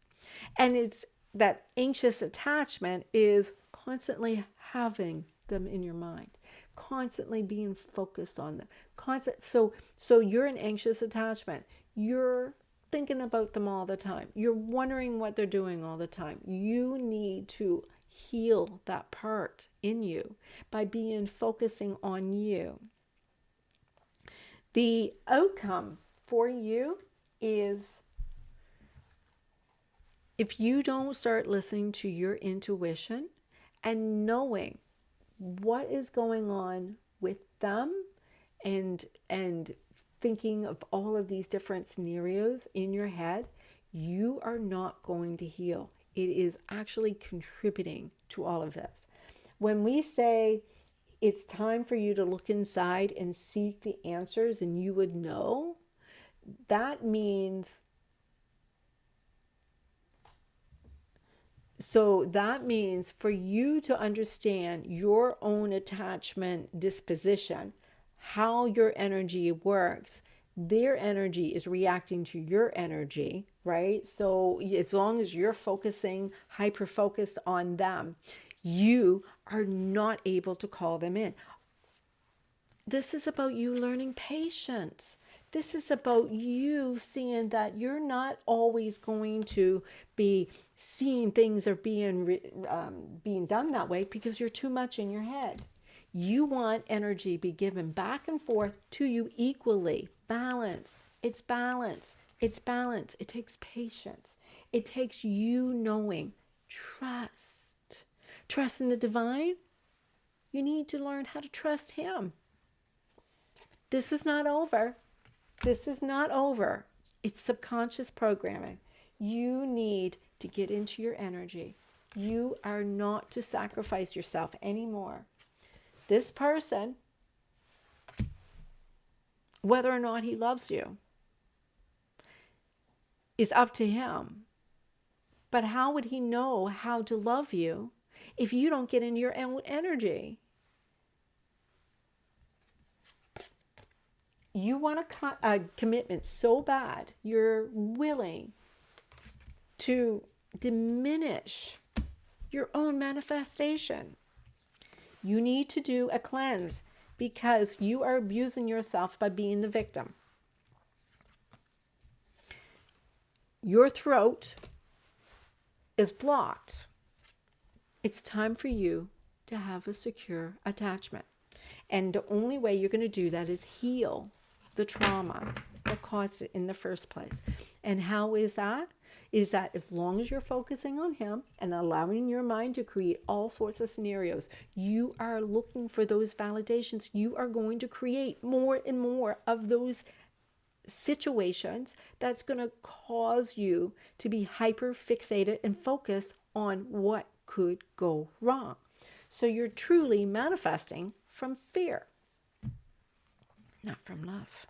And it's that anxious attachment is constantly having them in your mind, constantly being focused on them. So you're an anxious attachment. You're thinking about them all the time. You're wondering what they're doing all the time. You need to heal that part in you by focusing on you. The outcome for you is, if you don't start listening to your intuition and knowing what is going on with them and thinking of all of these different scenarios in your head, you are not going to heal. It is actually contributing to all of this. When we say it's time for you to look inside and seek the answers and you would know, that means So that means for you to understand your own attachment disposition, how your energy works, their energy is reacting to your energy, right? So as long as you're focusing, hyper focused on them, you are not able to call them in. This is about you learning patience. This is about you seeing that you're not always going to be seeing things are being done that way because you're too much in your head. You want energy be given back and forth to you equally. Balance. It's balance. It's balance. It takes patience. It takes you knowing trust. Trust in the divine. You need to learn how to trust him. This is not over. This is not over. It's subconscious programming. You need to get into your energy. You are not to sacrifice yourself anymore. This person, whether or not he loves you, is up to him. But how would he know how to love you if you don't get into your own energy? You want a commitment so bad, you're willing to diminish your own manifestation. You need to do a cleanse because you are abusing yourself by being the victim. Your throat is blocked. It's time for you to have a secure attachment. And the only way you're going to do that is heal the trauma that caused it in the first place. And how is that? Is that as long as you're focusing on him and allowing your mind to create all sorts of scenarios, you are looking for those validations. You are going to create more and more of those situations that's going to cause you to be hyper fixated and focused on what could go wrong. So you're truly manifesting from fear, not from love.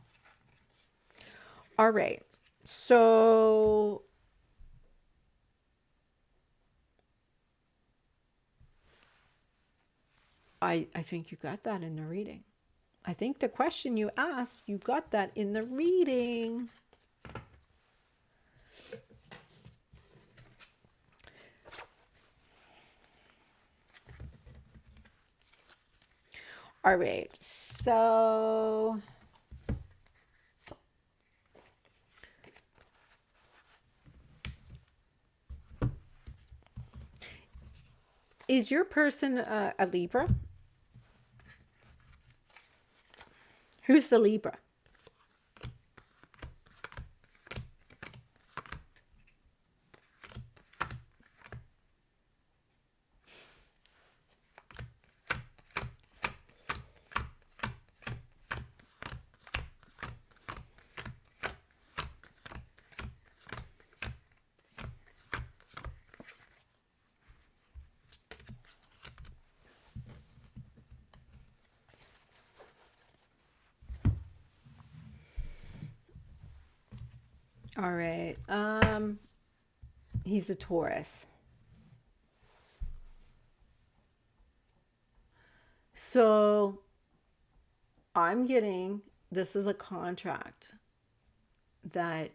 All right. So I think you got that in the reading. I think the question you asked, you got that in the reading. All right, so is your person a Libra? Who's the Libra? All right. He's a Taurus. So I'm getting this is a contract that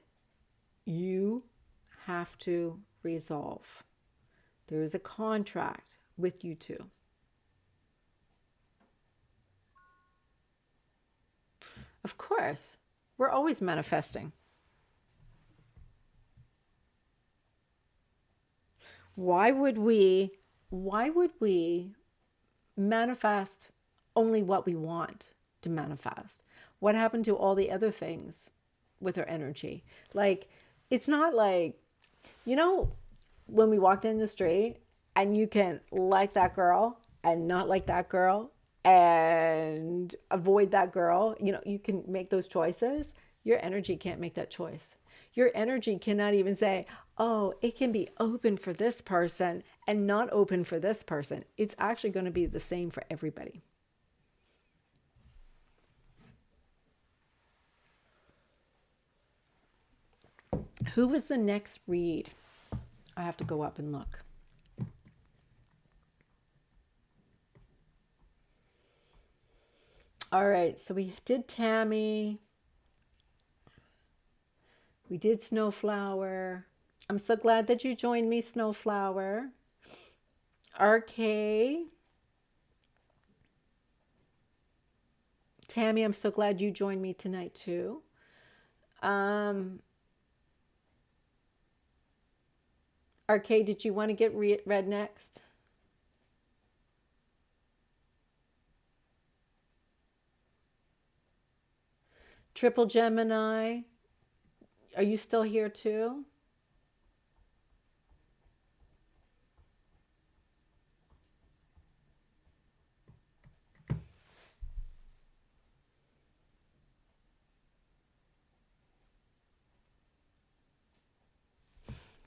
you have to resolve. There is a contract with you two. Of course, we're always manifesting. Why would we manifest only what we want to manifest? What happened to all the other things with our energy? Like, it's not like, when we walked in the street and you can like that girl and not like that girl and avoid that girl, you can make those choices. Your energy can't make that choice. Your energy cannot even say, oh, it can be open for this person and not open for this person. It's actually going to be the same for everybody. Who was the next read? I have to go up and look. All right, so we did Tammy. We did Snowflower. I'm so glad that you joined me, Snowflower. RK. Tammy, I'm so glad you joined me tonight too. Um, RK, did you want to get read next? Triple Gemini, are you still here too?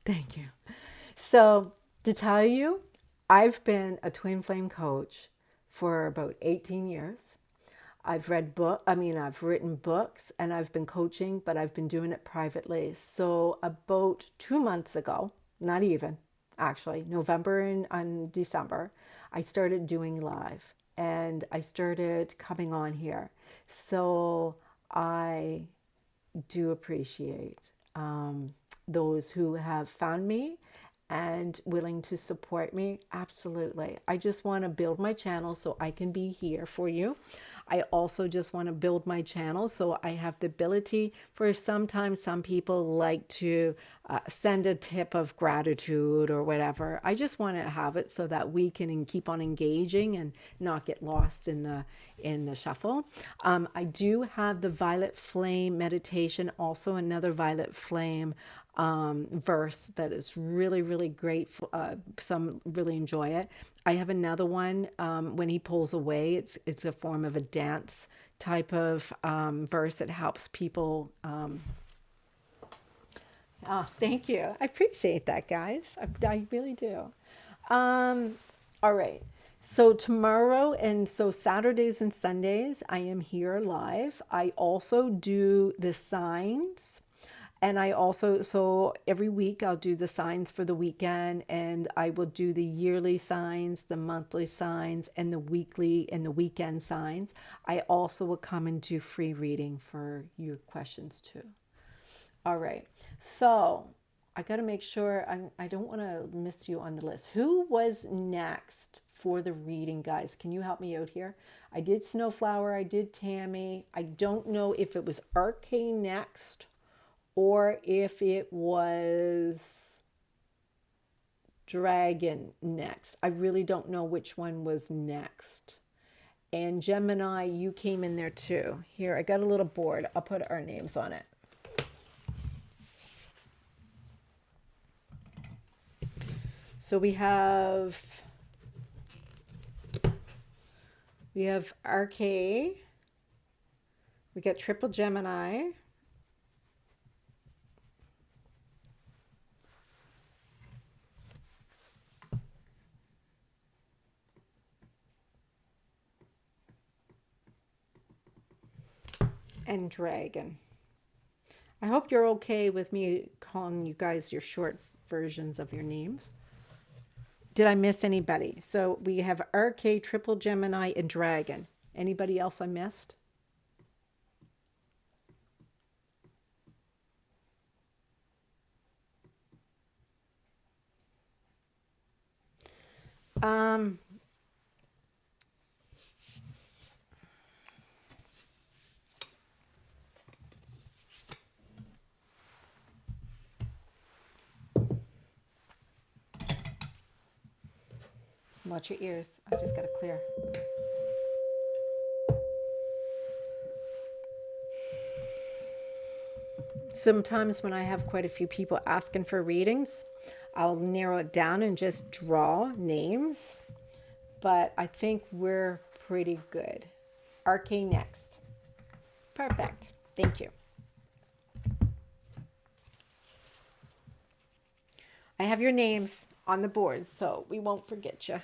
Thank you. So, to tell you, I've been a twin flame coach for about 18 years. I've written books and I've been coaching, but I've been doing it privately. So about 2 months ago, not even actually, November and December, I started doing live and I started coming on here. So I do appreciate those who have found me and willing to support me. Absolutely. I just want to build my channel so I can be here for you. I also just want to build my channel so I have the ability for sometimes some people like to send a tip of gratitude or whatever. I just want to have it so that we can keep on engaging and not get lost in the shuffle. I do have the Violet Flame meditation, also another Violet Flame verse that is really, really great. Some really enjoy it. I have another one when he pulls away. It's a form of a dance type of verse that helps people. Thank you. I appreciate that, guys. I really do. All right. So tomorrow and so Saturdays and Sundays, I am here live. I also do the signs. And I also, so every week I'll do the signs for the weekend and I will do the yearly signs, the monthly signs, and the weekly and the weekend signs. I also will come and do free reading for your questions too. All right. So I got to make sure I don't want to miss you on the list. Who was next for the reading, guys? Can you help me out here? I did Snowflower. I did Tammy. I don't know if it was RK next or if it was Dragon next. I really don't know which one was next. And Gemini, you came in there too. Here, I got a little board. I'll put our names on it. So we have RK. We got Triple Gemini. And Dragon. I hope you're okay with me calling you guys your short versions of your names. Did I miss anybody? So we have RK, Triple Gemini, and Dragon. Anybody else I missed? Watch your ears. I just got to clear. Sometimes when I have quite a few people asking for readings, I'll narrow it down and just draw names. But I think we're pretty good. RK next. Perfect. Thank you. I have your names on the board, so we won't forget you.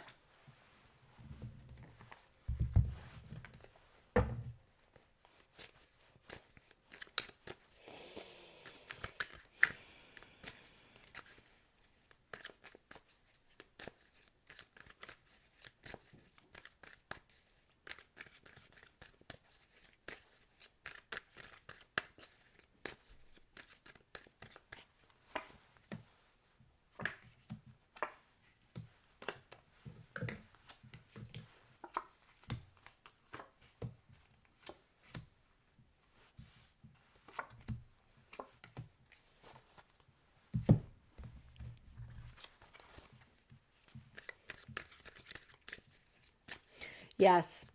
Yes,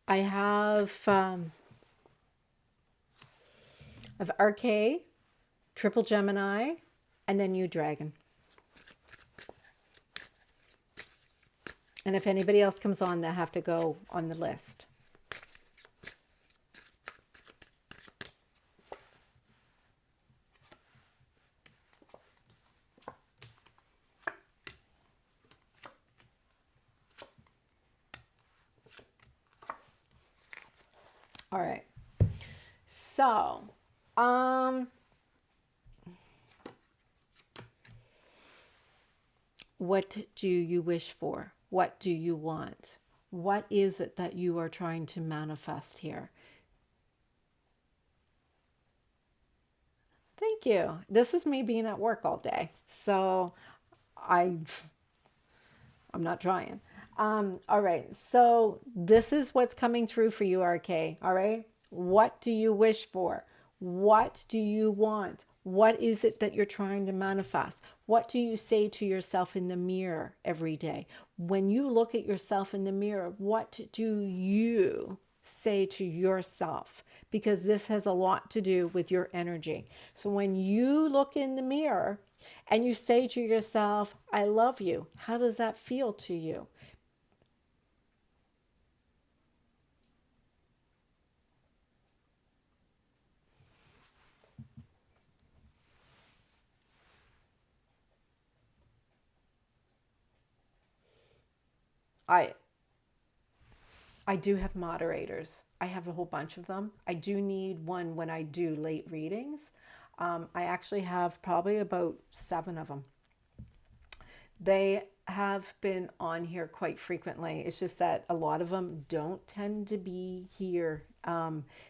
I have RK, Triple Gemini, and then you Dragon. And if anybody else comes on, they'll have to go on the list. All right. So, what do you wish for? What do you want? What is it that you are trying to manifest here? Thank you. This is me being at work all day. So I'm not trying. All right. So this is what's coming through for you, RK. All right. What do you wish for? What do you want? What is it that you're trying to manifest? What do you say to yourself in the mirror every day? When you look at yourself in the mirror, what do you say to yourself? Because this has a lot to do with your energy. So when you look in the mirror and you say to yourself, I love you, how does that feel to you? I I do have moderators. I have a whole bunch of them. I do need one when I do late readings. I actually have probably about 7 of them. They have been on here quite frequently. It's just that a lot of them don't tend to be here.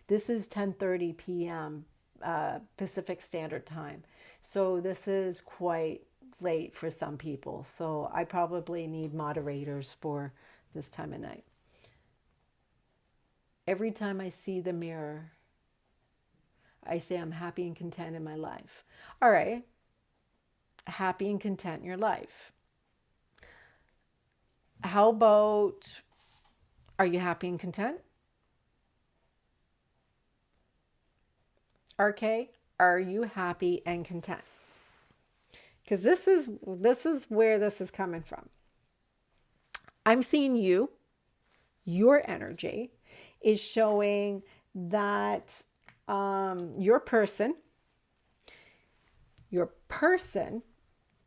This is 10:30 p.m. Pacific Standard Time. So this is quite late for some people. So I probably need moderators for this time of night. Every time I see the mirror, I say I'm happy and content in my life. All right, happy and content in your life. How about, are you happy and content? RK, are you happy and content? Because this is where this is coming from. I'm seeing you, your energy is showing that your person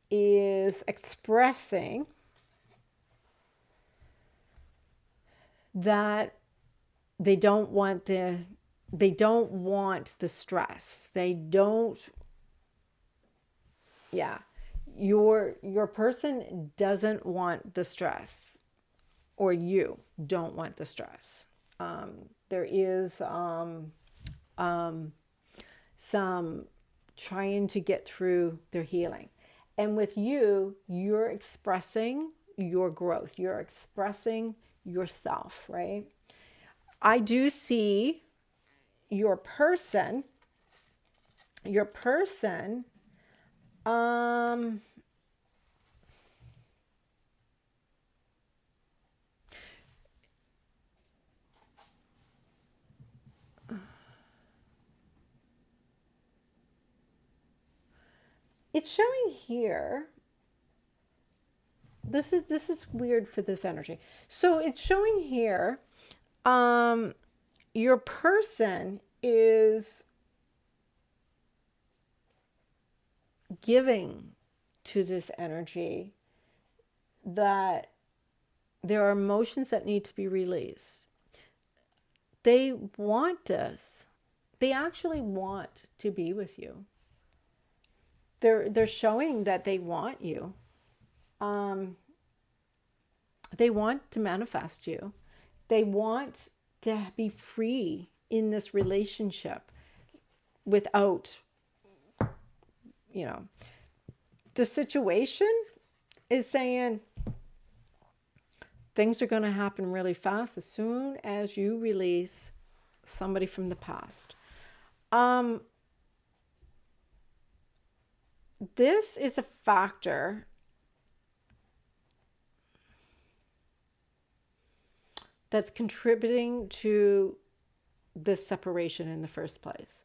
is expressing that they don't want the stress. They don't, yeah. Your person doesn't want the stress, or you don't want the stress. There is some trying to get through their healing. And with you, you're expressing your growth. You're expressing yourself, right? I do see your person, it's showing here. This is weird for this energy. So it's showing here, your person is giving to this energy that there are emotions that need to be released. They want this. They actually want to be with you. They're showing that they want you. They want to manifest you. They want to be free in this relationship without, the situation is saying things are going to happen really fast as soon as you release somebody from the past. This is a factor that's contributing to this separation in the first place?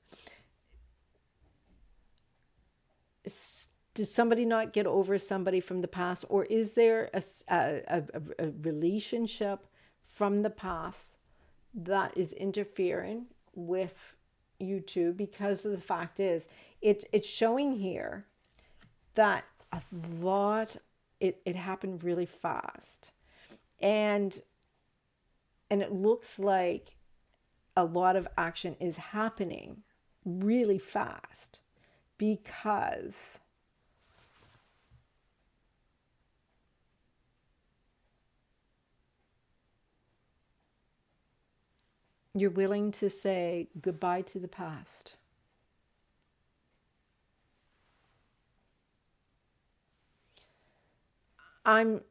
Did somebody not get over somebody from the past, or is there a relationship from the past that is interfering with you two? Because of the fact is, it's showing here that a lot, it happened really fast, and it looks like a lot of action is happening really fast because you're willing to say goodbye to the past. I'm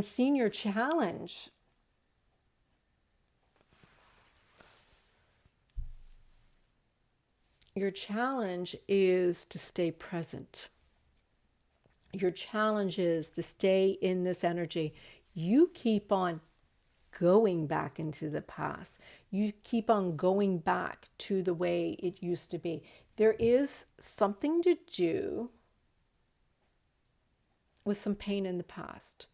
seeing your challenge. Your challenge is to stay present. Your challenge is to stay in this energy. You keep on going back into the past. You keep on going back to the way it used to be. There is something to do with some pain in the past.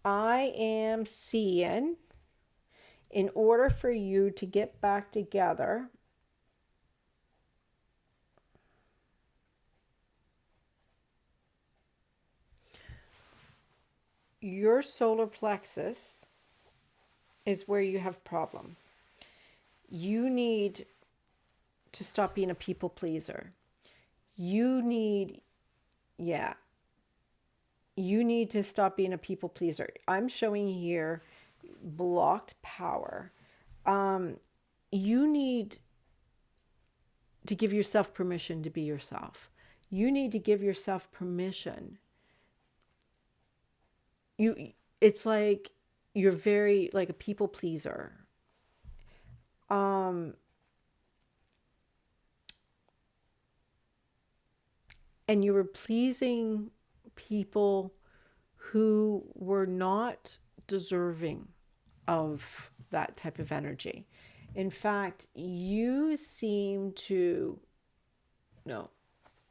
I am seeing, in order for you to get back together, your solar plexus is where you have problem. You need to stop being a people pleaser. You need, yeah, you need to stop being a people pleaser. I'm showing here blocked power. You need to give yourself permission to be yourself. You need to give yourself permission. It's like you're very like a people pleaser. And you were pleasing people who were not deserving of that type of energy. In fact, you seem to, no,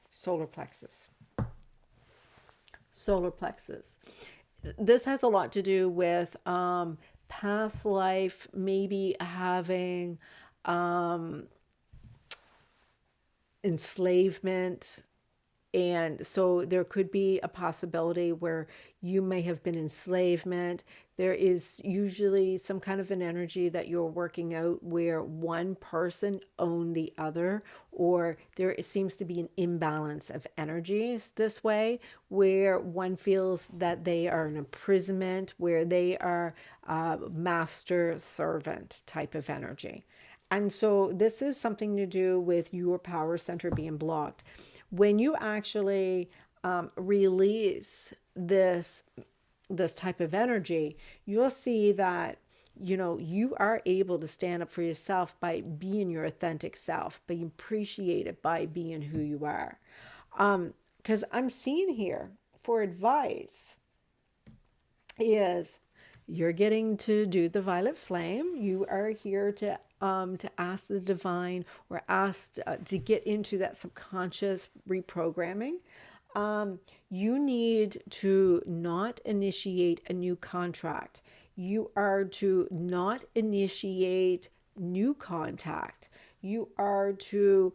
solar plexus. Solar plexus. This has a lot to do with past life, maybe having enslavement. And so there could be a possibility where you may have been enslavement. There is usually some kind of an energy that you're working out where one person owned the other, or there seems to be an imbalance of energies this way, where one feels that they are an imprisonment, where they are a master servant type of energy. And so this is something to do with your power center being blocked. When you actually release this type of energy, you'll see that you are able to stand up for yourself by being your authentic self, being appreciated by being who you are. Because I'm seeing here for advice is you're getting to do the violet flame. You are here to ask the divine, or ask to get into that subconscious reprogramming. You need to not initiate a new contract. You are to not initiate new contact. You are to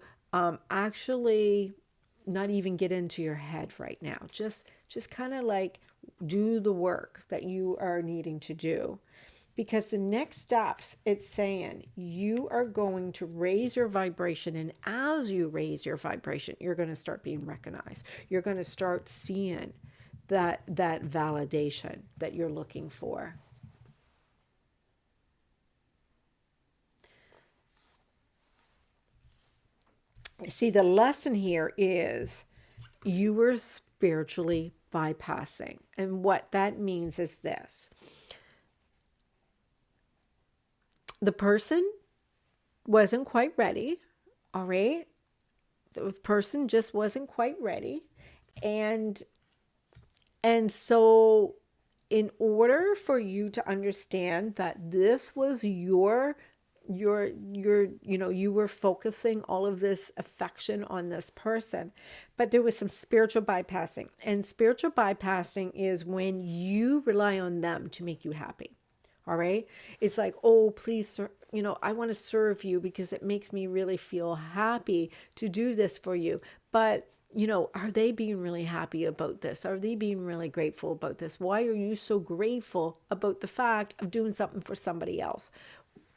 actually not even get into your head right now. Just kind of like do the work that you are needing to do. Because the next steps, it's saying you are going to raise your vibration. And as you raise your vibration, you're going to start being recognized. You're going to start seeing that validation that you're looking for. See, the lesson here is you were spiritually bypassing. And what that means is this. The person wasn't quite ready, all right, The person just wasn't quite ready. And so in order for you to understand that this was you were focusing all of this affection on this person, but there was some spiritual bypassing. And spiritual bypassing is when you rely on them to make you happy. All right. It's like, oh, please, sir, I want to serve you because it makes me really feel happy to do this for you. But, are they being really happy about this? Are they being really grateful about this? Why are you so grateful about the fact of doing something for somebody else?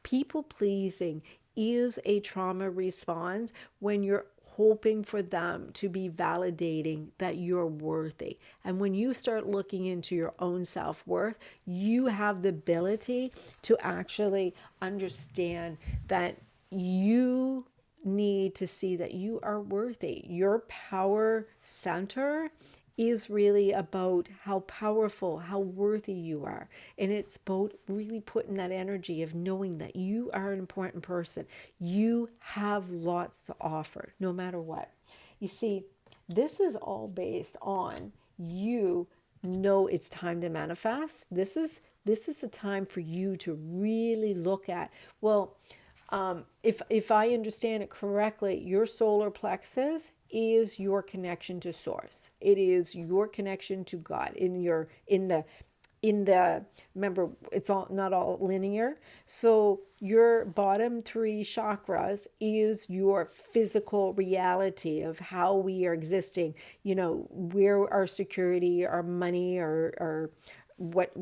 People pleasing is a trauma response when you're hoping for them to be validating that you're worthy. And when you start looking into your own self-worth, you have the ability to actually understand that you need to see that you are worthy. Your power center is really about how powerful, how worthy you are. And it's about really putting that energy of knowing that you are an important person. You have lots to offer, no matter what. You see, this is all based on you know it's time to manifest. This is a time for you to really look at, well, if I understand it correctly, your solar plexus is your connection to source. It is your connection to God. Remember, it's all not all linear. So your bottom three chakras is your physical reality of how we are existing. Where our security, our money, our what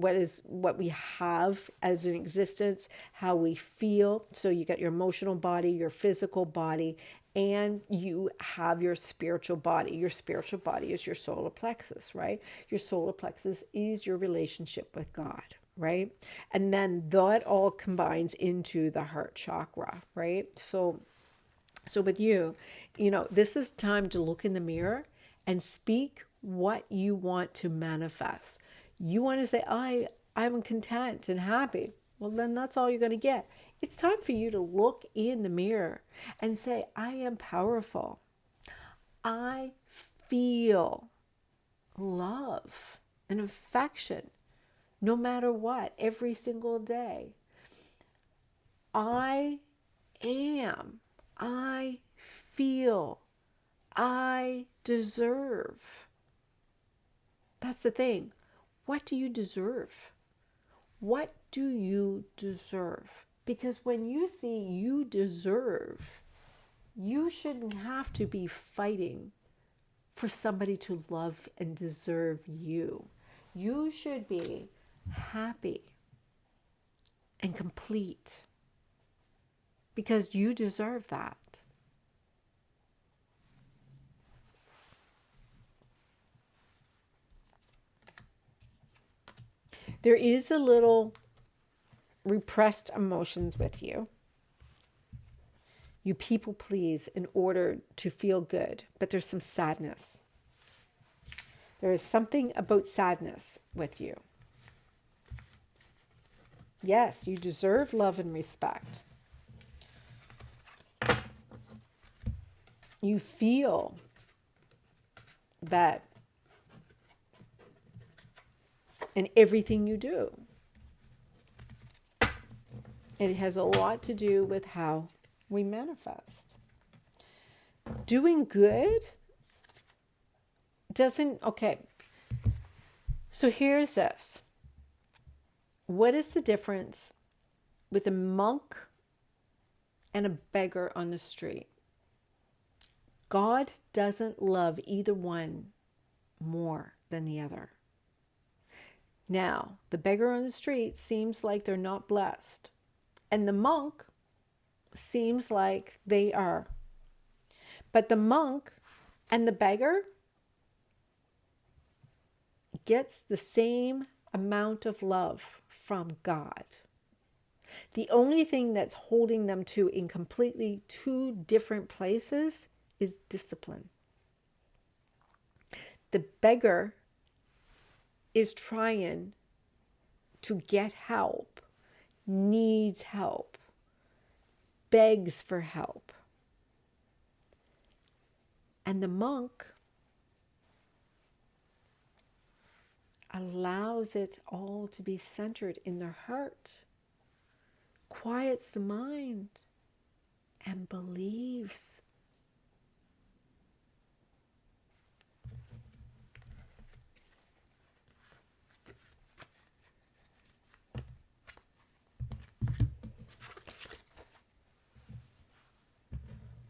we have as an existence, how we feel. So you got your emotional body, your physical body, and you have your spiritual body. Your spiritual body is your solar plexus, right? Your solar plexus is your relationship with God, right? And then that all combines into the heart chakra, right? So with you, this is time to look in the mirror and speak what you want to manifest. You want to say, I'm content and happy. Well, then that's all you're going to get. It's time for you to look in the mirror and say, I am powerful. I feel love and affection no matter what, every single day. I am. I feel. I deserve. That's the thing. What do you deserve? What do you deserve? Because when you see you deserve, you shouldn't have to be fighting for somebody to love and deserve you. You should be happy and complete because you deserve that. There is a little repressed emotions with you. You people please in order to feel good, but there's some sadness. There is something about sadness with you. Yes, you deserve love and respect. You feel that in everything you do. It has a lot to do with how we manifest. Doing good doesn't, okay. So here's this. What is the difference with a monk and a beggar on the street? God doesn't love either one more than the other. Now, the beggar on the street seems like they're not blessed. And the monk seems like they are. But the monk and the beggar gets the same amount of love from God. The only thing that's holding them to in completely two different places is discipline. The beggar is trying to get help, needs help, begs for help. And the monk allows it all to be centered in their heart, quiets the mind, and believes.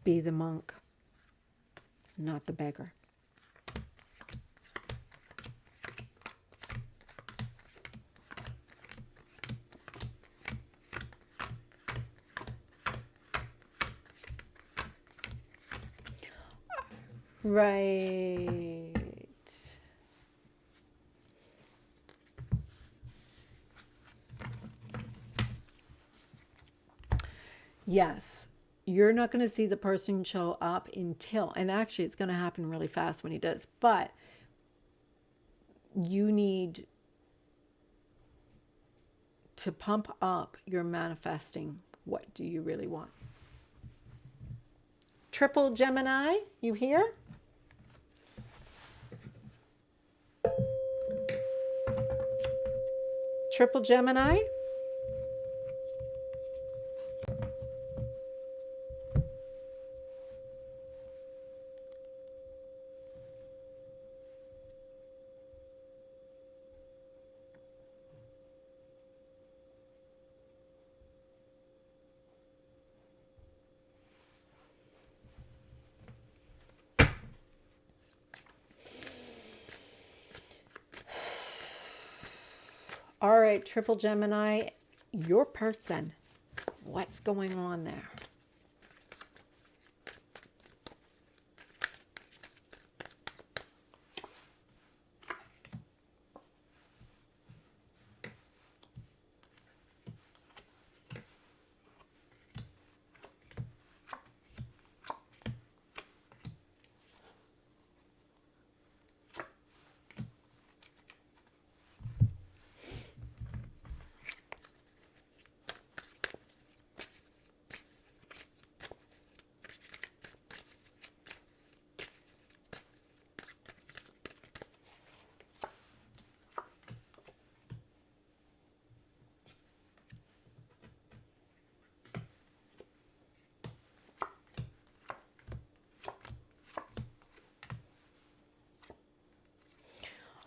Be the monk, not the beggar. Right. Yes. You're not going to see the person show up until, and actually it's going to happen really fast when he does, but you need to pump up your manifesting. What do you really want? Triple Gemini, you here? Triple Gemini? All right, Triple Gemini, your person. What's going on there?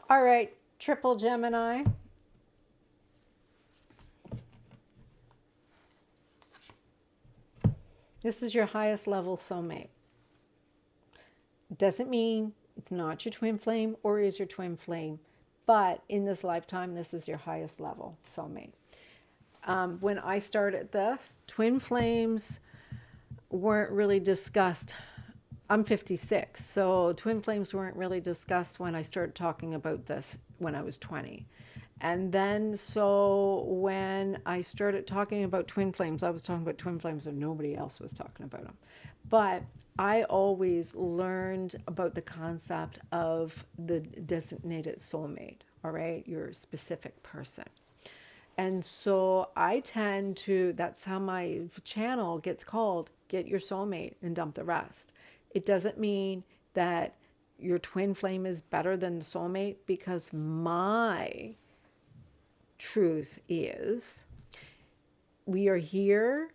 All right, Triple Gemini. This is your highest level soulmate. Doesn't mean it's not your twin flame or is your twin flame, but in this lifetime, this is your highest level soulmate. When I started this, twin flames weren't really discussed. I'm 56, so twin flames weren't really discussed when I started talking about this when I was 20. And then, so when I started talking about twin flames, I was talking about twin flames and nobody else was talking about them. But I always learned about the concept of the designated soulmate, all right, your specific person. And so I tend to, that's how my channel gets called, Get Your Soulmate and Dump the Rest. It doesn't mean that your twin flame is better than the soulmate, because my truth is we are here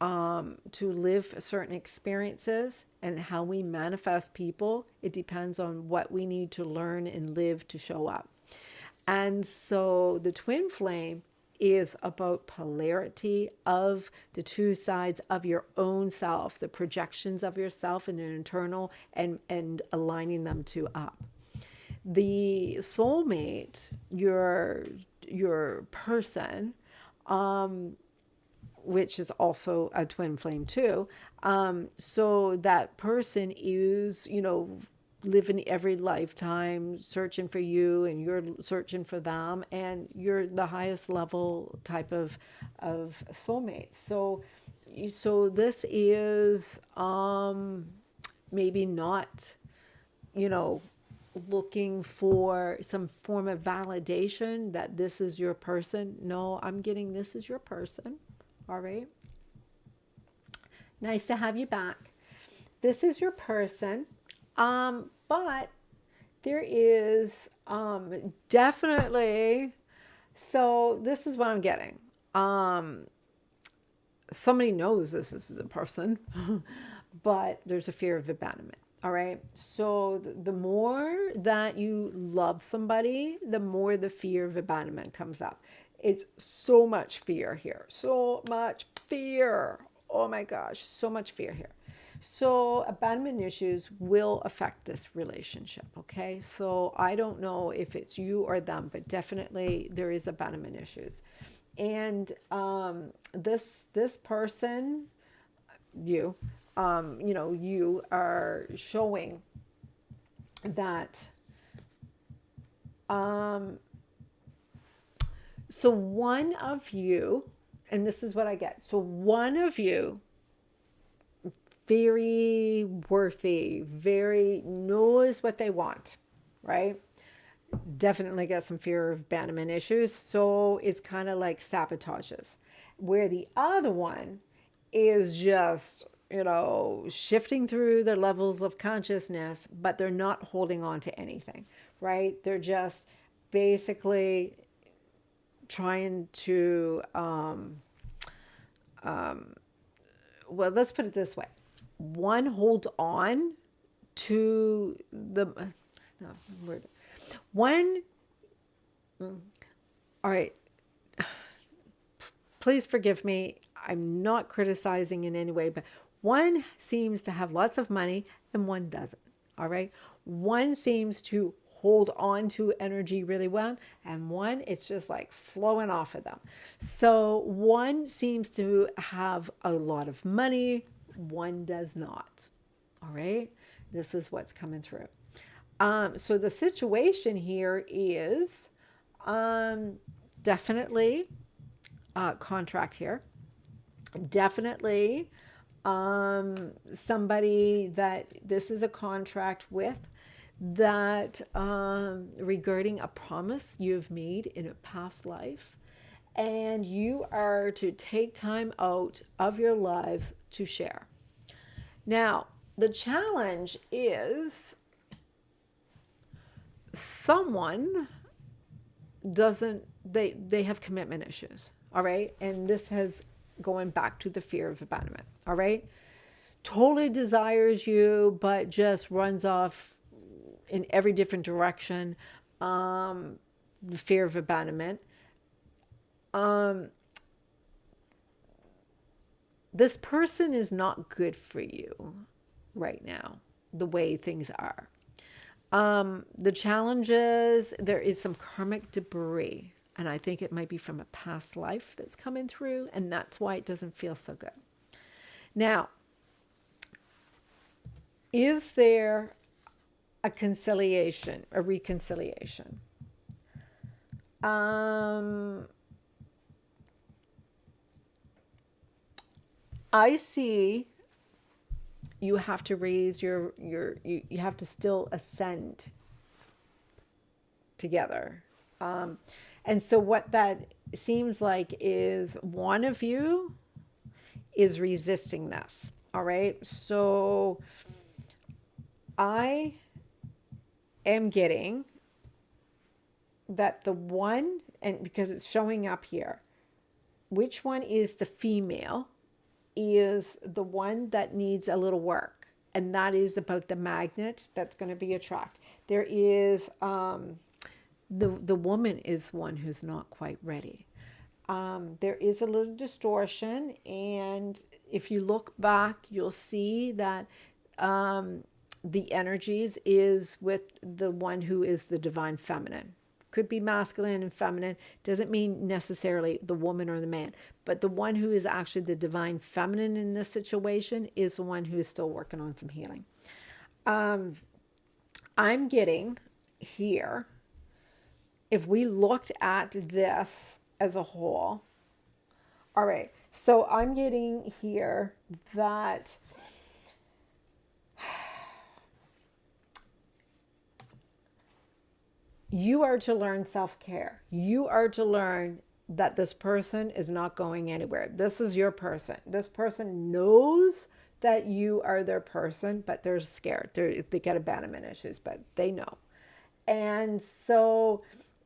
to live certain experiences, and how we manifest people, it depends on what we need to learn and live to show up. And so the twin flame is about polarity of the two sides of your own self, the projections of yourself and an internal, and aligning them to up. The soulmate, your person, which is also a twin flame too. So that person is, living every lifetime searching for you, and you're searching for them, and you're the highest level type of soulmate. So this is maybe not, looking for some form of validation that this is your person. No, I'm getting this is your person. All right. Nice to have you back. This is your person. But there is definitely, so this is what I'm getting. Somebody knows this is the person, but there's a fear of abandonment. All right. So the more that you love somebody, the more the fear of abandonment comes up. It's so much fear here. So much fear. Oh my gosh. So much fear here. So abandonment issues will affect this relationship. Okay. So I don't know if it's you or them, but definitely there is abandonment issues. And this person, you, you are showing that. So one of you, and this is what I get. So one of you, very worthy, very knows what they want, right? Definitely got some fear of abandonment issues. So it's kind of like sabotages. Where the other one is just, shifting through their levels of consciousness, but they're not holding on to anything, right? They're just basically trying to, well, let's put it this way. One holds on to the, no, word. One, all right, please forgive me. I'm not criticizing in any way, but one seems to have lots of money and one doesn't. All right. One seems to hold on to energy really well, and one, it's just like flowing off of them. So one seems to have a lot of money, one does not. All right. This is what's coming through. So the situation here is definitely contract here. Definitely somebody that this is a contract with, that regarding a promise you've made in a past life, and you are to take time out of your lives to share. Now, the challenge is someone doesn't, they have commitment issues. All right. And this has going back to the fear of abandonment. All right. Totally desires you, but just runs off in every different direction. The fear of abandonment. This person is not good for you right now, the way things are. The challenge is there is some karmic debris, and I think it might be from a past life that's coming through, and that's why it doesn't feel so good. Now, is there a reconciliation? I see you have to raise you have to still ascend together. And so what that seems like is one of you is resisting this. All right. So I am getting that the one, and because it's showing up here, which one is the female is the one that needs a little work. And that is about the magnet that's going to be attracted. There is, the woman is one who's not quite ready. There is a little distortion. And if you look back, you'll see that the energies is with the one who is the divine feminine. Could be masculine and feminine. Doesn't mean necessarily the woman or the man. But the one who is actually the divine feminine in this situation is the one who is still working on some healing. I'm getting here, if we looked at this as a whole, all right, so I'm getting here that you are to learn self-care. You are to learn that this person is not going anywhere. This is your person. This person knows that you are their person, but they're scared. They get abandonment issues, but they know. And so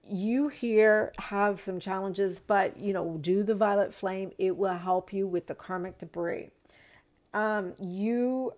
you here have some challenges, but do the violet flame. It will help you with the karmic debris. You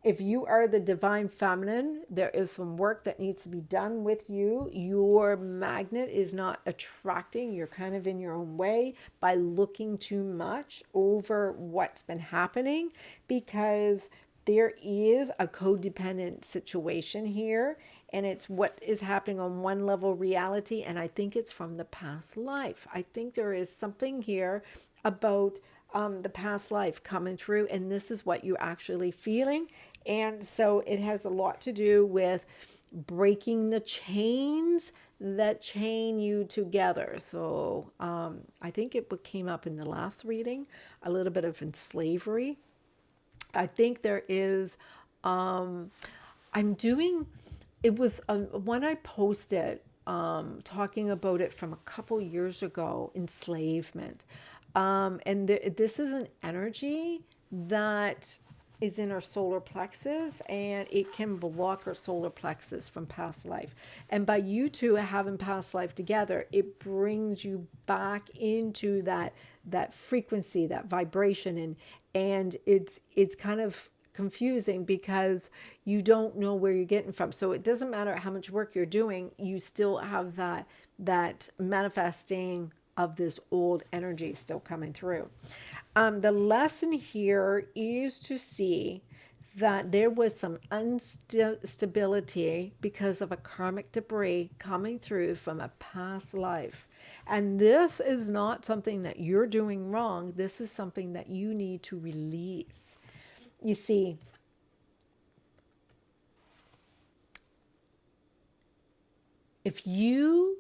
If you are the divine feminine, there is some work that needs to be done with you. Your magnet is not attracting. You're kind of in your own way by looking too much over what's been happening, because there is a codependent situation here, and it's what is happening on one level reality, and I think it's from the past life. I think there is something here about the past life coming through, and this is what you're actually feeling. And so it has a lot to do with breaking the chains that chain you together. So I think it came up in the last reading, a little bit of slavery. I think there is, it was one I posted talking about it from a couple years ago, enslavement. This is an energy that is in our solar plexus, and it can block our solar plexus from past life. And by you two having past life together, it brings you back into that frequency, that vibration, and it's kind of confusing because you don't know where you're getting from. So it doesn't matter how much work you're doing, you still have that manifesting of this old energy still coming through. The lesson here is to see that there was some instability because of a karmic debris coming through from a past life. And this is not something that you're doing wrong. This is something that you need to release. You see, if you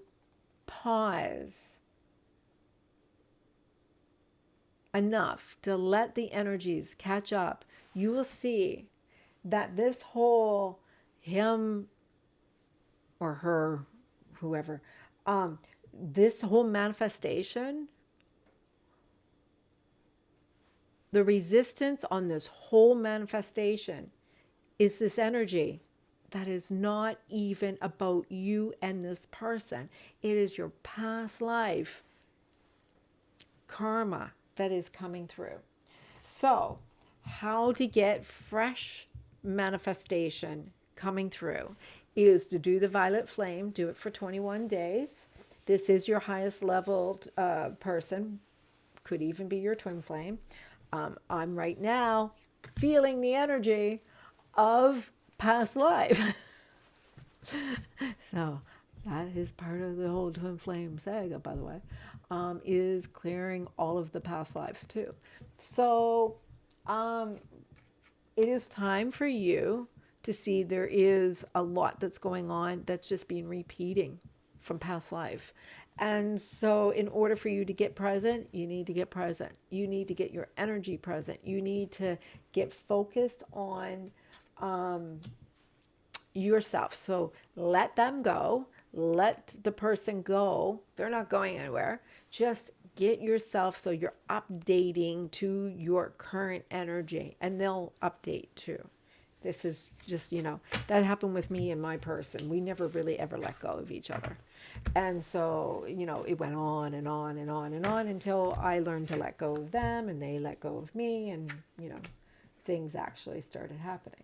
pause enough to let the energies catch up, you will see that this whole him or her, whoever, this whole manifestation, the resistance on this whole manifestation is this energy that is not even about you and this person. It is your past life karma that is coming through. So, how to get fresh manifestation coming through is to do the violet flame. Do it for 21 days. This is your highest leveled person. Could even be your twin flame. I'm right now feeling the energy of past life. So that is part of the whole twin flame saga, by the way, is clearing all of the past lives too. So it is time for you to see there is a lot that's going on that's just been repeating from past life. And so in order for you to get present, you need to get present. You need to get your energy present. You need to get focused on yourself. So let them go. Let the person go. They're not going anywhere. Just get yourself so you're updating to your current energy, and they'll update too. This is just, that happened with me and my person. We never really ever let go of each other. And so, it went on and on and on and on until I learned to let go of them and they let go of me, and, things actually started happening.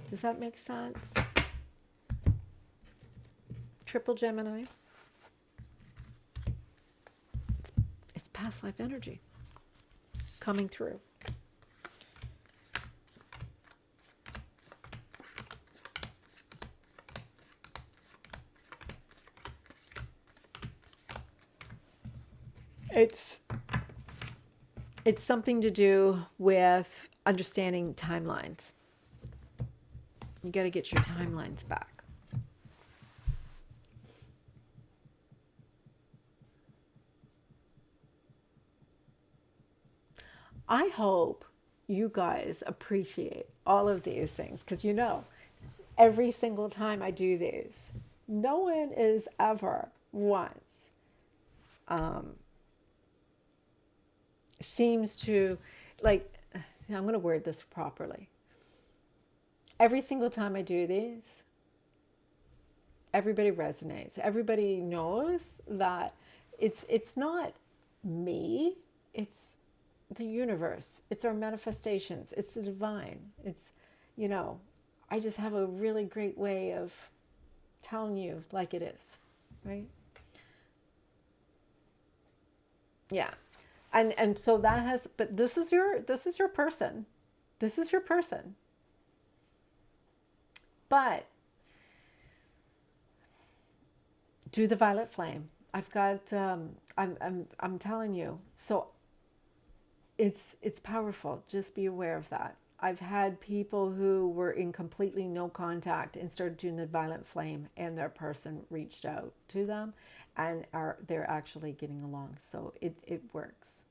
Does that make sense? Triple Gemini. It's past life energy coming through. It's something to do with understanding timelines. You got to get your timelines back. I hope you guys appreciate all of these things, because every single time I do these, no one is ever once seems to I'm going to word this properly. Every single time I do these, everybody resonates. Everybody knows that it's not me, it's the universe. It's our manifestations. It's the divine. It's, you know, I just have a really great way of telling you like it is, right? Yeah. And so that has, but this is your person. This is your person. But do the violet flame. I've got I'm telling you. So it's powerful. Just be aware of that. I've had people who were in completely no contact and started doing the violet flame, and their person reached out to them, and they're actually getting along. So it works.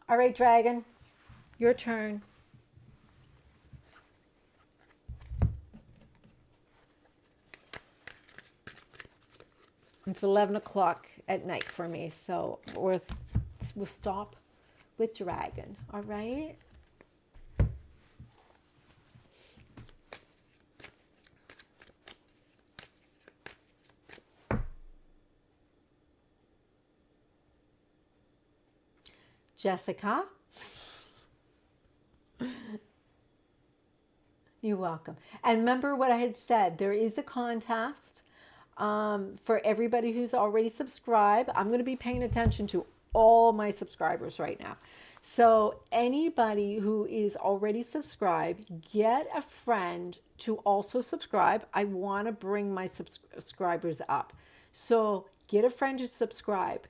All right, dragon, your turn. It's 11 o'clock at night for me, so we'll stop with dragon. All right. Jessica, you're welcome. And remember what I had said, there is a contest for everybody who's already subscribed. I'm going to be paying attention to all my subscribers right now. So anybody who is already subscribed, get a friend to also subscribe. I want to bring my subscribers up. So get a friend to subscribe.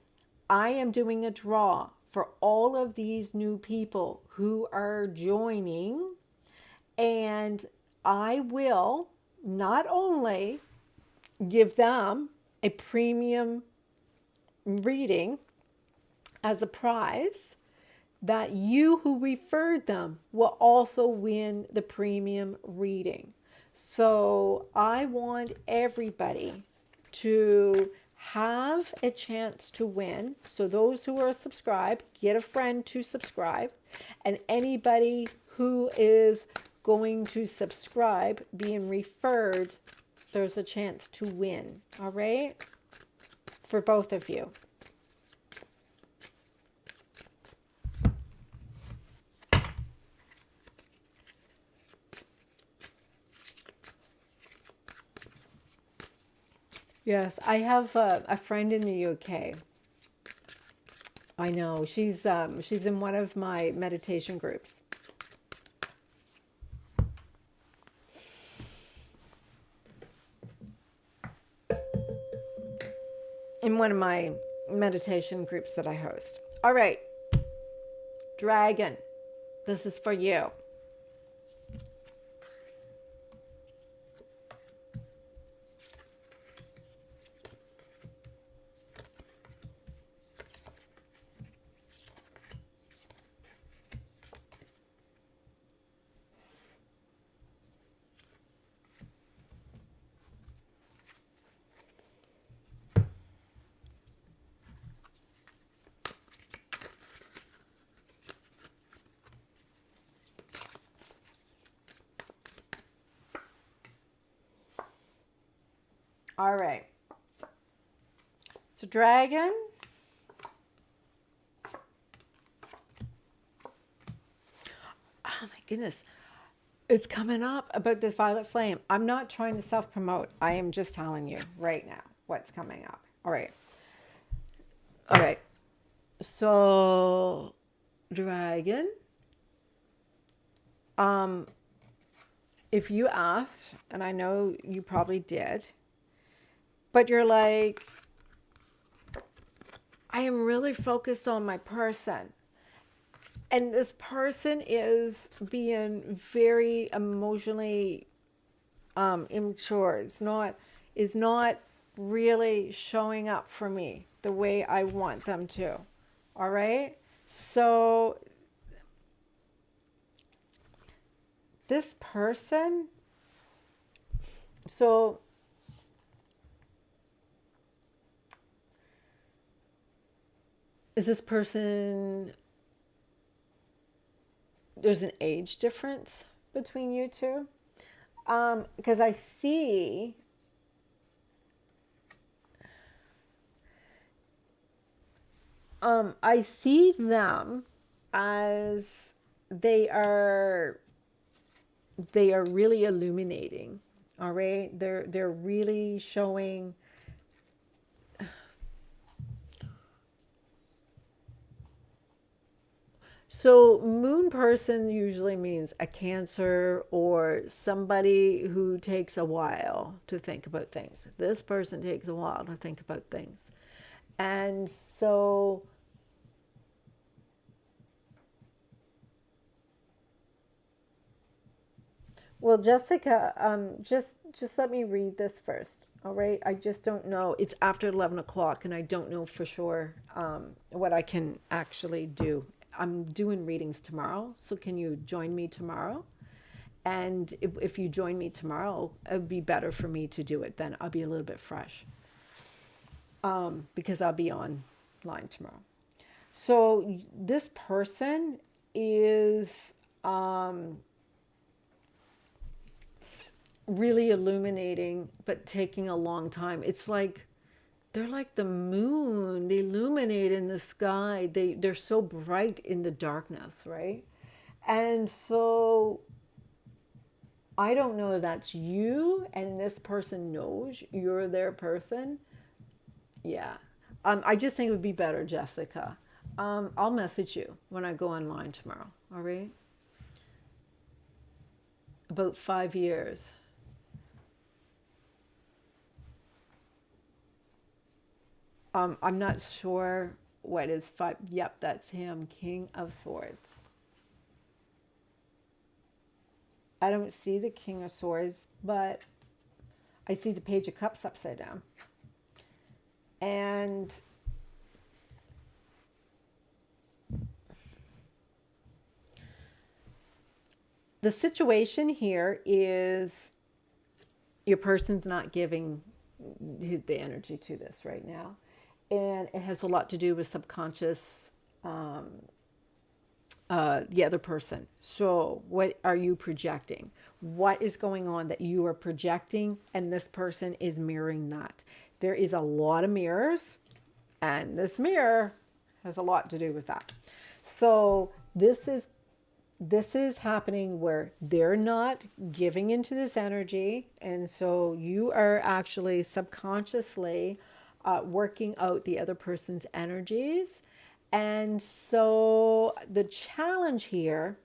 I am doing a draw for all of these new people who are joining, and I will not only give them a premium reading as a prize, that you who referred them will also win the premium reading. So I want everybody to have a chance to win. So those who are subscribed, get a friend to subscribe. And anybody who is going to subscribe, being referred, there's a chance to win. All right? For both of you. Yes, I have a friend in the UK. I know she's in one of my meditation groups. In one of my meditation groups that I host. All right, dragon, this is for you. All right. So dragon, oh my goodness, it's coming up about this violet flame. I'm not trying to self-promote. I am just telling you right now what's coming up. All right. All right. So dragon, if you asked, and I know you probably did, but you're like, I am really focused on my person. And this person is being very emotionally immature. Is not really showing up for me the way I want them to. All right? So this person, so is this person there's an age difference between you two. Because I see them as they are really illuminating. All right, they're really showing. So moon person usually means a Cancer or somebody who takes a while to think about things. This person takes a while to think about things. And so well, Jessica, just let me read this first. All right. I just don't know. It's after 11 o'clock, and I don't know for sure what I can actually do. I'm doing readings tomorrow, so can you join me tomorrow? And if you join me tomorrow, it would be better for me to do it then. I'll be a little bit fresh because I'll be online tomorrow. So this person is really illuminating, but taking a long time. It's like they're like the moon. They illuminate in the sky. They're so bright in the darkness, right? And so I don't know if that's you and this person knows you're their person. Yeah. I just think it would be better, Jessica. I'll message you when I go online tomorrow. All right. About 5 years. I'm not sure what is five. Yep, that's him, King of Swords. I don't see the King of Swords, but I see the Page of Cups upside down. And the situation here is your person's not giving the energy to this right now. And it has a lot to do with subconscious, the other person. So what are you projecting? What is going on that you are projecting and this person is mirroring that? There is a lot of mirrors, and this mirror has a lot to do with that. So this is happening where they're not giving into this energy, and so you are actually subconsciously working out the other person's energies. And so the challenge here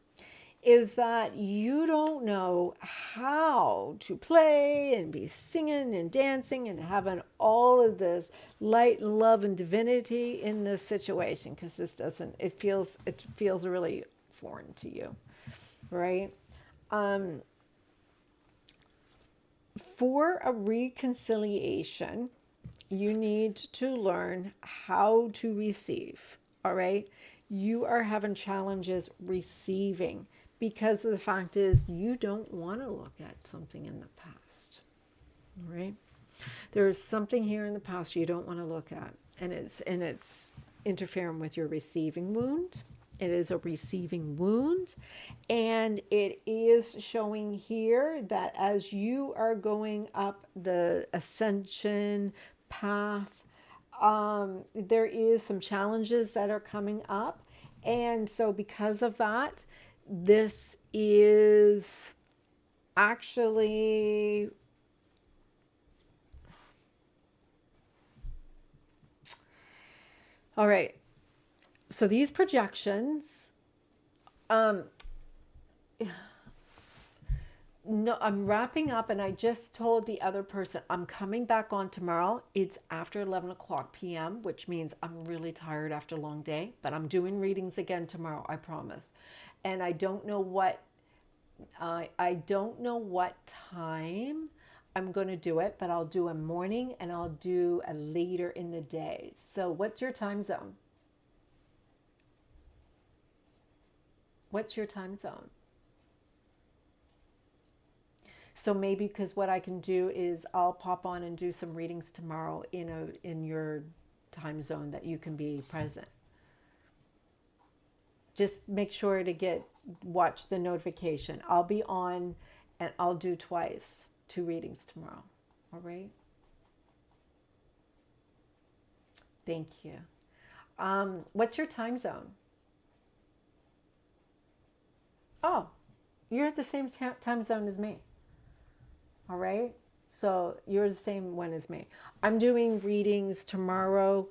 is that you don't know how to play and be singing and dancing and having all of this light and love and divinity in this situation, because this doesn't, it feels really foreign to you, right? For a reconciliation, you need to learn how to receive. All right. You are having challenges receiving because of the fact is you don't want to look at something in the past. All right. There's something here in the past you don't want to look at, and it's interfering with your receiving wound. It is a receiving wound, and it is showing here that as you are going up the ascension path, there is some challenges that are coming up. And so because of that, this is actually all right. So these projections, no, I'm wrapping up, and I just told the other person I'm coming back on tomorrow. It's after 11 o'clock p.m., which means I'm really tired after a long day, but I'm doing readings again tomorrow, I promise. And I don't know what time I'm going to do it, but I'll do a morning and I'll do a later in the day. So what's your time zone? What's your time zone? So maybe, because what I can do is I'll pop on and do some readings tomorrow in your time zone that you can be present. just make sure to watch the notification. I'll be on and I'll do twice, 2 readings tomorrow. All right. Thank you. What's your time zone? Oh, you're at the same time zone as me. All right. So you're the same one as me. I'm doing readings tomorrow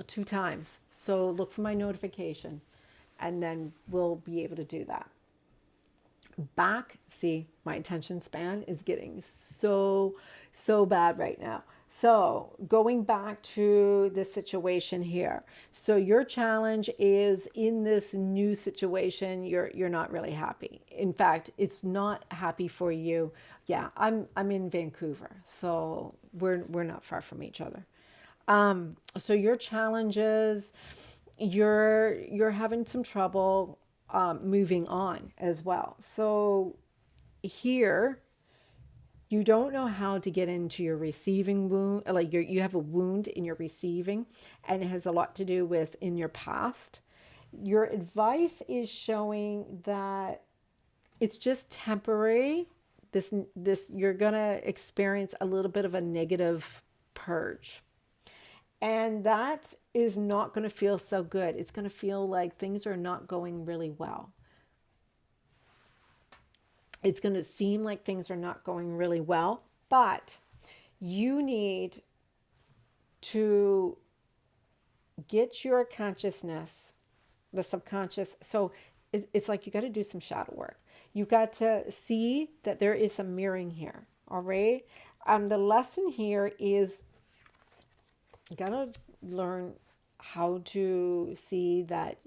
2 times. So look for my notification and then we'll be able to do that. Back, see, my attention span is getting so bad right now. So going back to the situation here. So your challenge is in this new situation, you're not really happy. In fact, it's not happy for you. Yeah, I'm in Vancouver, so we're not far from each other. So your challenges, you're having some trouble moving on as well. So here, you don't know how to get into your receiving wound, like you have a wound in your receiving, and it has a lot to do with in your past. Your advice is showing that it's just temporary. This you're gonna experience a little bit of a negative purge. And that is not going to feel so good. It's going to feel like things are not going really well. It's going to seem like things are not going really well, but you need to get your consciousness, the subconscious. So it's like you got to do some shadow work. You got to see that there is some mirroring here. All right. The lesson here is you gotta learn how to see that,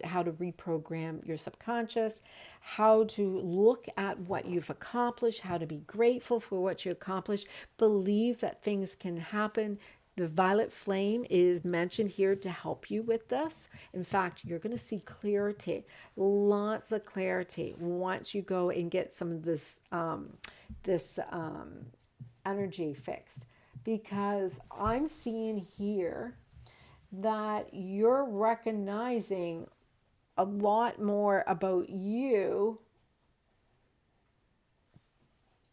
how to reprogram your subconscious, how to look at what you've accomplished, how to be grateful for what you accomplished, believe that things can happen. The violet flame is mentioned here to help you with this. In fact, you're going to see clarity, lots of clarity once you go and get some of this energy fixed. Because I'm seeing here that you're recognizing a lot more about you,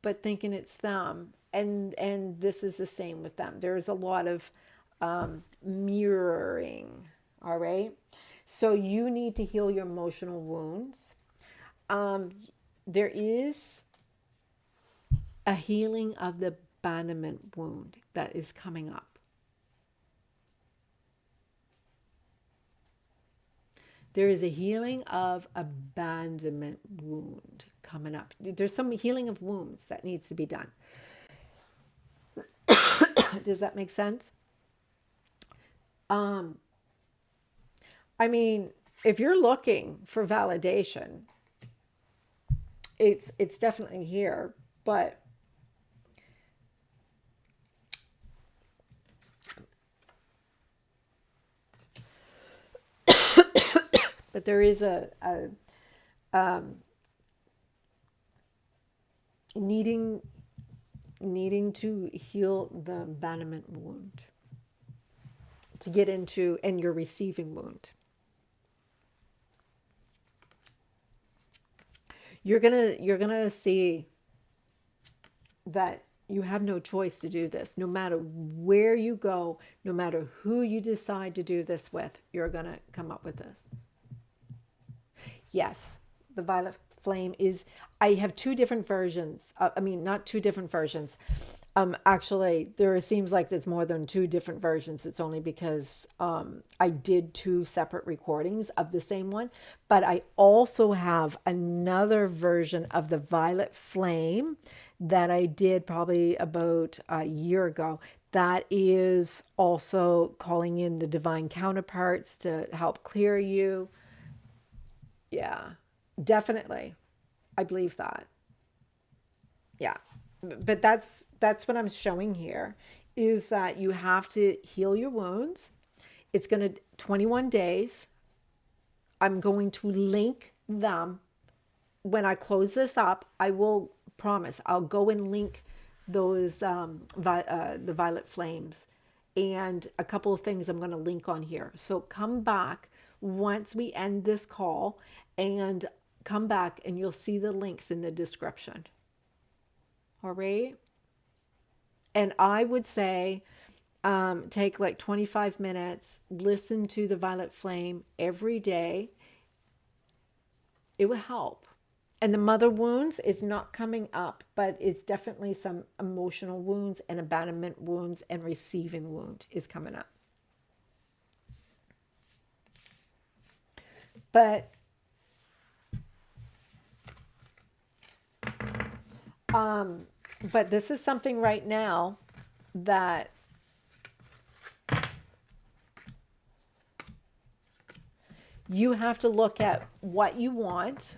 but thinking it's them. And this is the same with them. There's a lot of mirroring, all right? So you need to heal your emotional wounds. There is a healing of the abandonment wound that is coming up. There is a healing of abandonment wound coming up. There's some healing of wounds that needs to be done. Does that make sense? I mean, if you're looking for validation, it's definitely here, but there is a needing to heal the abandonment wound to get into, and your receiving wound. You're gonna see that you have no choice to do this. No matter where you go, no matter who you decide to do this with, you're gonna come up with this. Yes, the violet flame is, I have 2 different versions. Not 2 different versions. Actually, there seems like there's more than 2 different versions. It's only because I did 2 separate recordings of the same one. But I also have another version of the violet flame that I did probably about a year ago. That is also calling in the divine counterparts to help clear you. Yeah, definitely. I believe that. Yeah. But that's what I'm showing here, is that you have to heal your wounds. It's going to 21 days. I'm going to link them. When I close this up, I will promise I'll go and link those the violet flames, and a couple of things I'm going to link on here. So come back once we end this call, and come back and you'll see the links in the description. All right. And I would say take like 25 minutes, listen to the violet flame every day. It will help. And the mother wounds is not coming up, but it's definitely some emotional wounds and abandonment wounds and receiving wound is coming up. But this is something right now that you have to look at what you want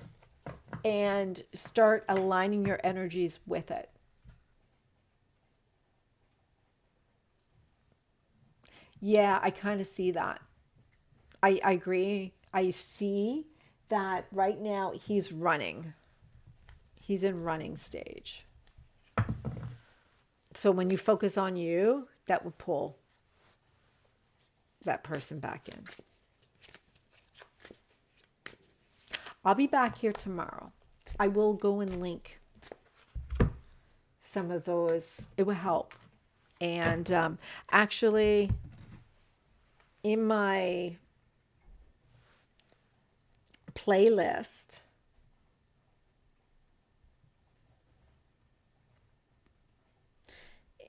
and start aligning your energies with it. Yeah, I kind of see that. I agree. I see that right now he's running. He's in running stage. So when you focus on you, that would pull that person back in. I'll be back here tomorrow. I will go and link some of those. It will help. And actually, in my playlist,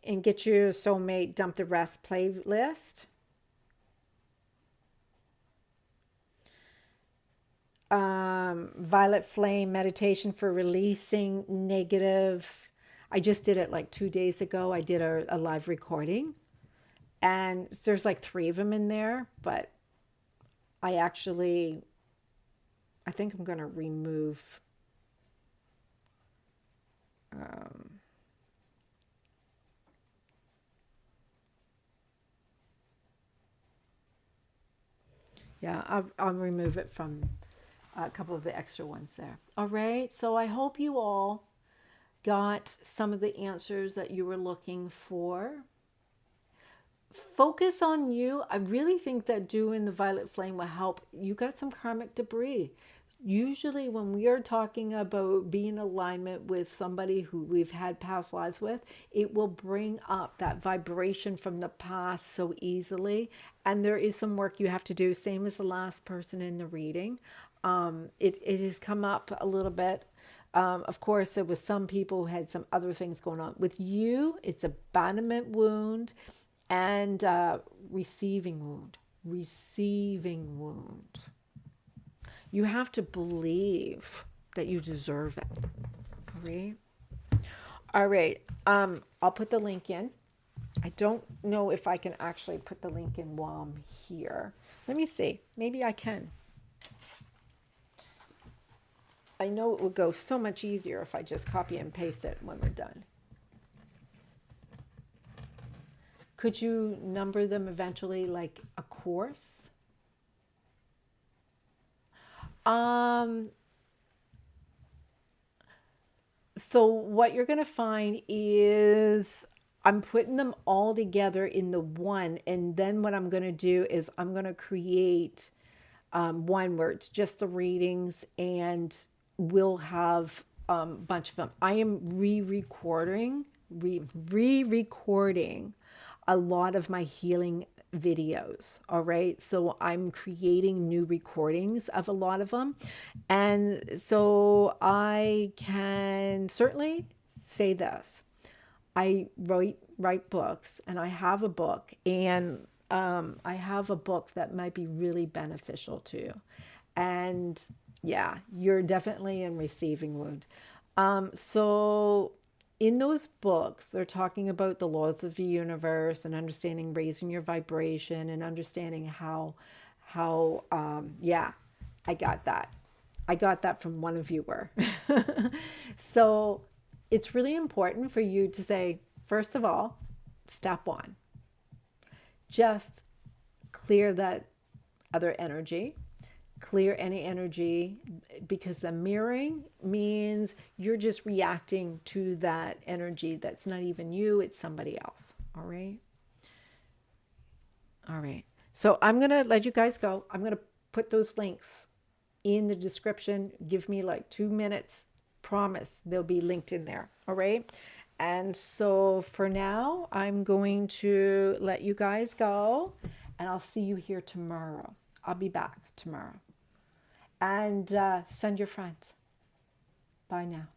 and Get Your Soulmate, Dump the Rest playlist, Violet Flame meditation for releasing negative. I just did it like 2 days ago. I did a live recording, and there's like 3 of them in there, but I think I'm going to remove yeah, I'll remove it from a couple of the extra ones there. All right. So I hope you all got some of the answers that you were looking for. Focus on you. I really think that doing the violet flame will help. You got some karmic debris. Usually when we are talking about being in alignment with somebody who we've had past lives with, it will bring up that vibration from the past so easily. And there is some work you have to do, same as the last person in the reading. It has come up a little bit. Of course, there was some people who had some other things going on. With you, it's abandonment wound and receiving wound. Receiving wound. You have to believe that you deserve it. All right. All right. I'll put the link in. I don't know if I can actually put the link in while I'm here. Let me see. Maybe I can. I know it would go so much easier if I just copy and paste it when we're done. Could you number them eventually like a course? So what you're going to find is I'm putting them all together in the one. And then what I'm going to do is I'm going to create one where it's just the readings, and we'll have a bunch of them. I am re-recording a lot of my healing videos. All right. So I'm creating new recordings of a lot of them. And so I can certainly say this. I write books, and I have a book, and I have a book that might be really beneficial to you. And yeah, you're definitely in receiving wound. So in those books, they're talking about the laws of the universe and understanding raising your vibration and understanding how yeah, I got that. I got that from one viewer. So it's really important for you to say, first of all, step 1, just clear that other energy. Clear any energy, because the mirroring means you're just reacting to that energy that's not even you, it's somebody else. All right. All right. So I'm going to let you guys go. I'm going to put those links in the description. Give me like 2 minutes. Promise they'll be linked in there. All right. And so for now, I'm going to let you guys go, and I'll see you here tomorrow. I'll be back tomorrow. And send your friends. Bye now.